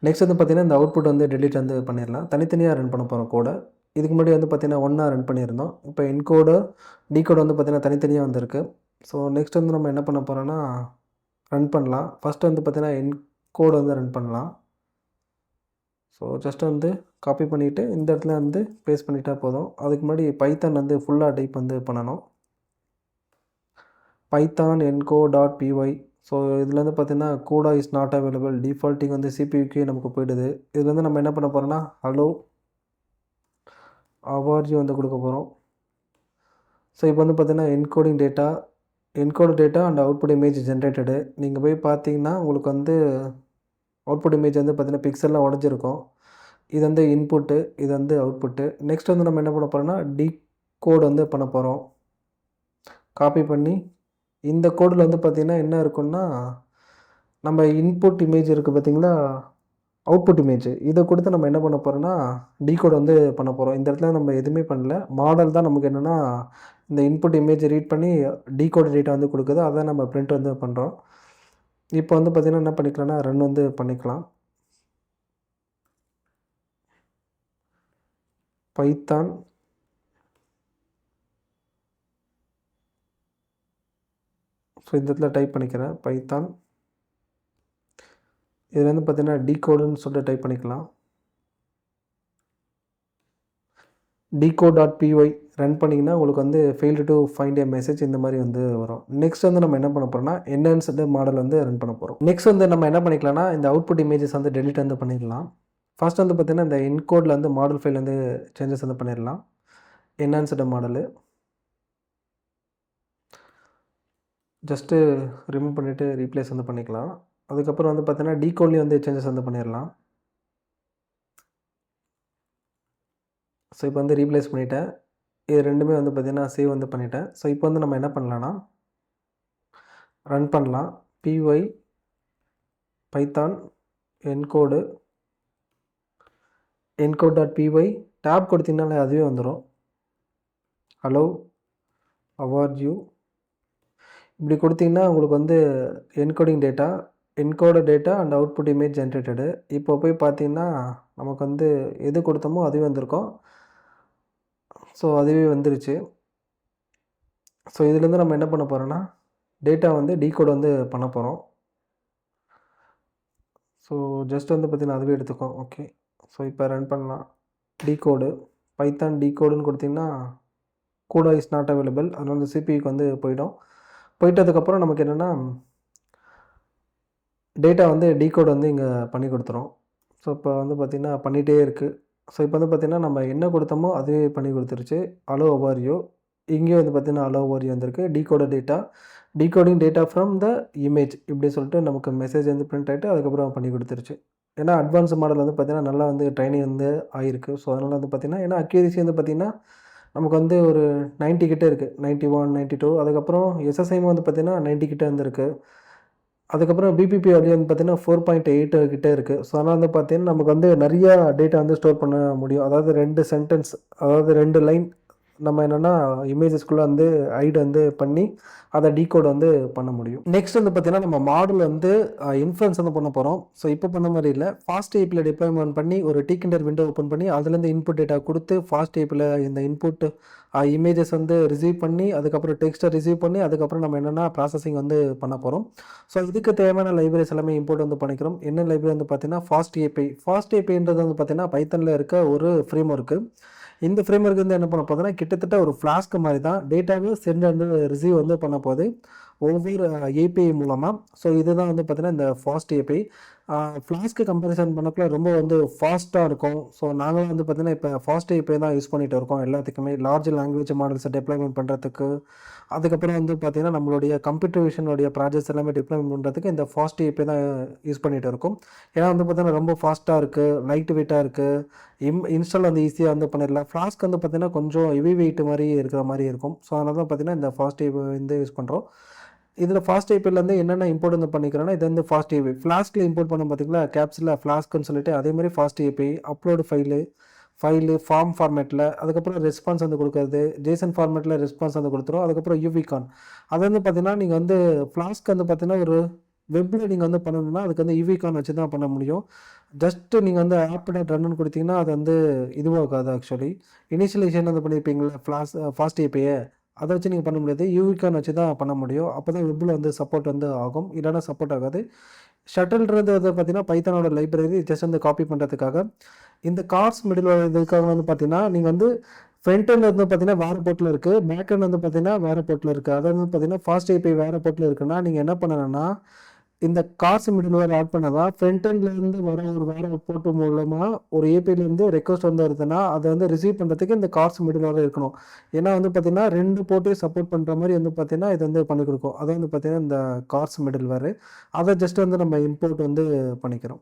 நெக்ஸ்ட் வந்து பார்த்திங்கன்னா இந்த அவுட்புட் வந்து டெலீட் வந்து பண்ணிடலாம். தனித்தனியாக ரன் பண்ண போகிறோம் கோடை. இதுக்கு முன்னாடி வந்து பார்த்திங்கன்னா ஒன்றா ரன் பண்ணியிருந்தோம். இப்போ என்கோடு டிகோடு வந்து பார்த்திங்கன்னா தனித்தனியாக வந்திருக்கு. ஸோ நெக்ஸ்ட் வந்து நம்ம என்ன பண்ண போகிறோன்னா ரன் பண்ணலாம். ஃபஸ்ட்டு வந்து பார்த்திங்கன்னா என்கோடு வந்து ரன் பண்ணலாம். ஸோ ஜஸ்ட் வந்து காப்பி பண்ணிவிட்டு இந்த இடத்துல வந்து பேஸ்ட் பண்ணிட்டா போதும். அதுக்கு முன்னாடி பைத்தான் வந்து ஃபுல்லாக டைப் வந்து பண்ணணும். Python enco.py. ஸோ இதில் வந்து பார்த்திங்கன்னா கோடா இஸ் நாட் அவைலபிள் டிஃபால்ட்டிங் வந்து சிபியூக்கே நமக்கு போய்டுது. இதில் வந்து நம்ம என்ன பண்ண போகிறோன்னா ஹலோ அவார்ஜி வந்து கொடுக்க போகிறோம். ஸோ இப்போ வந்து பார்த்திங்கன்னா encode data and output image generated. நீங்கள் போய் பார்த்தீங்கன்னா உங்களுக்கு வந்து அவுட்புட் இமேஜ் வந்து பார்த்திங்கன்னா பிக்சல்லாம் உடஞ்சிருக்கும். இது வந்து இன்புட்டு, இது வந்து அவுட்புட்டு. நெக்ஸ்ட் வந்து நம்ம என்ன பண்ண போகிறோம்னா டிகோடு வந்து பண்ண போகிறோம். காப்பி பண்ணி இந்த கோடில் வந்து பார்த்திங்கன்னா என்ன இருக்குன்னா நம்ம இன்புட் இமேஜ் இருக்குது பார்த்திங்களா, அவுட்புட் இமேஜ் இதை கொடுத்து நம்ம என்ன பண்ண போகிறோன்னா டிகோடு வந்து பண்ண போகிறோம். இந்த இடத்துல நம்ம எதுவுமே பண்ணல. மாடல் தான் நமக்கு என்னென்னா இந்த இன்புட் இமேஜ் ரீட் பண்ணி டிகோடு டேட்டா வந்து கொடுக்குது. அதை நம்ம பிரிண்ட் வந்து பண்ணுறோம். இப்போ வந்து பார்த்திங்கன்னா என்ன பண்ணிக்கலாம்னா ரன் வந்து பண்ணிக்கலாம். பைத்தான் ஸோ இந்த இடத்துல டைப் பண்ணிக்கிறேன் பைத்தான். இதில் வந்து பார்த்திங்கன்னா டிகோடுன்னு சொல்லிட்டு டைப் பண்ணிக்கலாம். டிகோட்.py ரன் பண்ணிங்கன்னா உங்களுக்கு வந்து failed to find A message இந்த மாதிரி வந்து வரும். நெக்ஸ்ட் வந்து நம்ம என்ன பண்ண போகிறோம்னா என்ஹான்ஸ்டு மாடல் வந்து ரன் பண்ண போகிறோம். நெக்ஸ்ட் வந்து நம்ம என்ன பண்ணிக்கலாம்னா இந்த அவுட்புட் இமேஜஸ் வந்து டெலிட் வந்து பண்ணிடலாம். ஃபர்ஸ்ட் வந்து பார்த்திங்கன்னா இந்த என்கோடில் வந்து மாடல் ஃபைல் வந்து சேஞ்சஸ் வந்து பண்ணிடலாம். என்ஹான்ஸ்டு மாடலு ஜஸ்ட்டு ரிமூவ் பண்ணிவிட்டு ரீப்ளேஸ் வந்து பண்ணிக்கலாம். அதுக்கப்புறம் வந்து பார்த்திங்கன்னா டிகோட்லேயும் வந்து சேஞ்சஸ் வந்து பண்ணிடலாம். ஸோ இப்போ வந்து ரீப்ளேஸ் பண்ணிவிட்டேன். இது ரெண்டுமே வந்து பார்த்திங்கன்னா சேவ் வந்து பண்ணிவிட்டேன். ஸோ இப்போ வந்து நம்ம என்ன பண்ணலான்னா ரன் பண்ணலாம். py பைத்தான் encode.py டேப் கொடுத்தீங்கனாலே அதுவே வந்துடும். ஹலோ அவார்ட் யூ இப்படி கொடுத்தீங்கன்னா உங்களுக்கு வந்து encode data and output image generated. இப்போ போய் பார்த்தீங்கன்னா நமக்கு வந்து எது கொடுத்தோமோ அதுவே வந்திருக்கும். ஸோ அதுவே வந்துருச்சு. ஸோ இதுலேருந்து நம்ம என்ன பண்ண போகிறோன்னா டேட்டா வந்து டிகோட் வந்து பண்ண போகிறோம். ஸோ ஜஸ்ட் வந்து பார்த்திங்கன்னா அதுவே எடுத்துக்கும். ஓகே, ஸோ இப்போ ரன் பண்ணலாம். டிகோடு பைத்தான் டிகோடுன்னு கொடுத்திங்கன்னா கோடா இஸ் நாட் அவைலபிள், அதனால வந்து சிபிக்கு வந்து போயிட்டதுக்கப்புறம் நமக்கு என்னென்னா டேட்டா வந்து டிகோட் வந்து இங்கே பண்ணி கொடுத்துரும். ஸோ இப்போ வந்து பார்த்திங்கன்னா பண்ணிகிட்டே இருக்குது. ஸோ இப்போ வந்து பார்த்திங்கன்னா நம்ம என்ன கொடுத்தோமோ அதுவே பண்ணி கொடுத்துருச்சு. அலோ ஓவர்வியூ இங்கேயும் வந்து பார்த்திங்கன்னா அலோ ஓவர்வியூ வந்திருக்கு. Decoding data from the image இப்படி சொல்லிட்டு நமக்கு மெசேஜ் வந்து பிரிண்ட் ஆகிட்டு அதுக்கப்புறம் பண்ணி கொடுத்துருச்சு. ஏன்னா அட்வான்ஸ் மாடல் வந்து பார்த்திங்கன்னா நல்லா வந்து ட்ரைனிங் வந்து ஆகிருக்கு. ஸோ அதனால் வந்து பார்த்திங்கன்னா ஏன்னா அக்யூரசி வந்து பார்த்திங்கன்னா நமக்கு வந்து ஒரு 90 கிட்டே இருக்குது, 91 92. அதுக்கப்புறம் எஸ்எஸ்ஐயும் வந்து பார்த்திங்கன்னா 90 கிட்டே வந்துருக்கு. அதுக்கப்புறம் பிபிபி வந்து பார்த்திங்கன்னா 4.8 கிட்டே இருக்குது. ஸோ அதனால் வந்து பார்த்திங்கன்னா நமக்கு வந்து நிறையா டேட்டா வந்து ஸ்டோர் பண்ண முடியும். அதாவது 2 லைன் நம்ம என்னென்னா இமேஜஸ்குள்ளே வந்து ஹைட் வந்து பண்ணி அதை டிகோட் வந்து பண்ண முடியும். நெக்ஸ்ட் வந்து பார்த்திங்கன்னா நம்ம மாடல் வந்து இன்ஃப்ளூயன்ஸ் வந்து பண்ண போகிறோம். ஸோ இப்போ பண்ண மாதிரி இல்லை, ஃபாஸ்ட் ஏபியில் டிப்ளாய்மெண்ட் பண்ணி ஒரு டிகண்டர் விண்டோ ஓப்பன் பண்ணி அதுலேருந்து இன்புட் டேட்டா கொடுத்து ஃபாஸ்ட் ஏபியில் இந்த இன்புட் இமேஜஸ் வந்து ரிசீவ் பண்ணி அதுக்கப்புறம் டெக்ஸ்ட்டை ரிசீவ் பண்ணி அதுக்கப்புறம் நம்ம என்னென்னா ப்ராசஸிங் வந்து பண்ண போகிறோம். ஸோ இதுக்கு தேவையான லைப்ரரிஸ் எல்லாமே இம்போர்ட் வந்து பண்ணிக்கிறோம். என்ன லைப்ரரி வந்து பார்த்திங்கன்னா ஃபாஸ்ட் ஏபின்றது வந்து பார்த்திங்கன்னா பைத்தனில் இருக்க ஒரு ஃப்ரேம் ஒர்க்கு. இந்த ஃப்ரேம் ஒர்க் வந்து என்ன பண்ண போதுன்னா கிட்டத்தட்ட ஒரு ஃப்ளாஸ்க் மாதிரி தான் டேட்டாவே சென்ட் வந்து ரிசீவ் வந்து பண்ண போகுது ஒவ்வொரு ஏபிஐ மூலமாக. ஸோ இதுதான் வந்து பார்த்திங்கன்னா இந்த ஃபாஸ்ட் ஏபிஐ. ஃப்ளாஸ்க்கு கம்பேரிசன் பண்ணக்குள்ள ரொம்ப வந்து ஃபாஸ்ட்டாக இருக்கும். ஸோ நாங்களும் வந்து பார்த்தீங்கன்னா, இப்போ ஃபாஸ்ட் ஏபிஐ தான் யூஸ் பண்ணிட்டு இருக்கோம் எல்லாத்துக்குமே. லார்ஜ் லாங்குவேஜ் மாடல்ஸை டெப்ளாய்மெண்ட் பண்ணுறதுக்கு, அதுக்கப்புறம் வந்து பார்த்தீங்கன்னா, நம்மளுடைய கம்ப்யூட்டர் விஷனுடைய ப்ராஜெக்ட்ஸ் எல்லாமே டெப்ளாய்மெண்ட் பண்ணுறதுக்கு இந்த ஃபாஸ்ட் ஏபிஐ தான் யூஸ் பண்ணிட்டு இருக்கோம். ஏன்னா வந்து பார்த்தீங்கன்னா, ரொம்ப ஃபாஸ்ட்டாக இருக்குது, லைட் வெயிட்டாக இருக்குது, இன்ஸ்டால் வந்து ஈஸியாக வந்து பண்ணிடலாம். ஃப்ளாஸ்க் வந்து பார்த்தீங்கன்னா, கொஞ்சம் ஹெவி வெயிட் மாரி இருக்கிற மாரி இருக்கும். ஸோ அதனால தான் பார்த்தீங்கன்னா, இந்த ஃபாஸ்ட் ஏபிஐ வந்து யூஸ் பண்ணுறோம். இதில் ஃபாஸ்ட் ஏபிஐலேருந்து என்னென்ன இம்போர்ட் வந்து பண்ணிக்கிறோன்னா, இது வந்து ஃபாஸ்ட் ஏபிஐ. ஃப்ளாஸ்கில் இம்போர்ட் பண்ணோம் பார்த்தீங்களா, கேப்ஸில் ஃப்ளாஸ்க்குன்னு சொல்லிட்டு அதேமாதிரி FastAPI, upload file form ஃபார்மேட்டில், அதுக்கப்புறம் ரெஸ்பான்ஸ் வந்து கொடுக்குறது, ஜேசன் ஃபார்மேட்டில் ரெஸ்பான்ஸ் வந்து கொடுத்துரும். அதுக்கப்புறம் யூவிகான். அது வந்து பார்த்தீங்கன்னா, நீங்கள் வந்து ஃப்ளாஸ்க் வந்து பார்த்தீங்கன்னா, ஒரு வெப்பில் நீங்கள் வந்து பண்ணணும்னா அதுக்கு வந்து யூவிகான் வச்சு தான் பண்ண முடியும். ஜஸ்ட்டு நீங்கள் வந்து ஆப் டாட் ரன்னு கொடுத்தீங்கன்னா, அது வந்து இதுவாகாது ஆக்சுவலி. இனிஷியலைசேஷன் வந்து பண்ணியிருப்பீங்களா ஃபாஸ்ட் ஏபிஐயை, அதை வச்சு நீங்கள் பண்ண முடியாது. யூவிகான் வச்சு தான் பண்ண முடியும். அப்போ தான் வெப்பில் வந்து சப்போர்ட் வந்து ஆகும். இல்லைனா சப்போர்ட் ஆகாது. ஷட்டில்ன்றது வந்து பார்த்தீங்கன்னா, பைத்தானோட லைப்ரரி ஜஸ்ட் வந்து காப்பி பண்ணுறதுக்காக. இந்த கார்ஸ் மிடில் இதுக்காக வந்து பார்த்தீங்கன்னா, நீங்கள் வந்து ஃப்ரண்ட் எண்ட் வந்து பார்த்தீங்கன்னா வேறு போர்ட்டில் இருக்குது, பேக் எண்ட் வந்து பார்த்தீங்கன்னா வேறு போர்ட்டில் இருக்குது. அதாவது வந்து பார்த்தீங்கன்னா, ஃபாஸ்ட் ஏபிஐ வேறு போர்ட்டில் இருக்குன்னா, நீங்கள் என்ன பண்ணணும்னா, இந்த கார்ஸ் மிடில்வேர் ஆட் பண்ணாதான் ஃப்ரண்ட் எண்ட்லேருந்து வர ஒரு வேறு போர்ட் மூலமாக ஒரு ஏபிஐலேருந்து ரெக்வஸ்ட் வந்து வருதுன்னா, அதை வந்து ரிசீவ் பண்ணுறதுக்கு இந்த கார்ஸ் மிடில்வேர் இருக்கணும். ஏன்னா வந்து பார்த்தீங்கன்னா, 2 போர்ட்டையும் சப்போர்ட் பண்ணுற மாதிரி வந்து பார்த்தீங்கன்னா, இது வந்து பண்ணி கொடுக்கும். அதை வந்து பார்த்தீங்கன்னா, இந்த கார்ஸ் மிடில்வேர். அதை ஜஸ்ட் வந்து நம்ம இம்போர்ட் வந்து பண்ணிக்கிறோம்.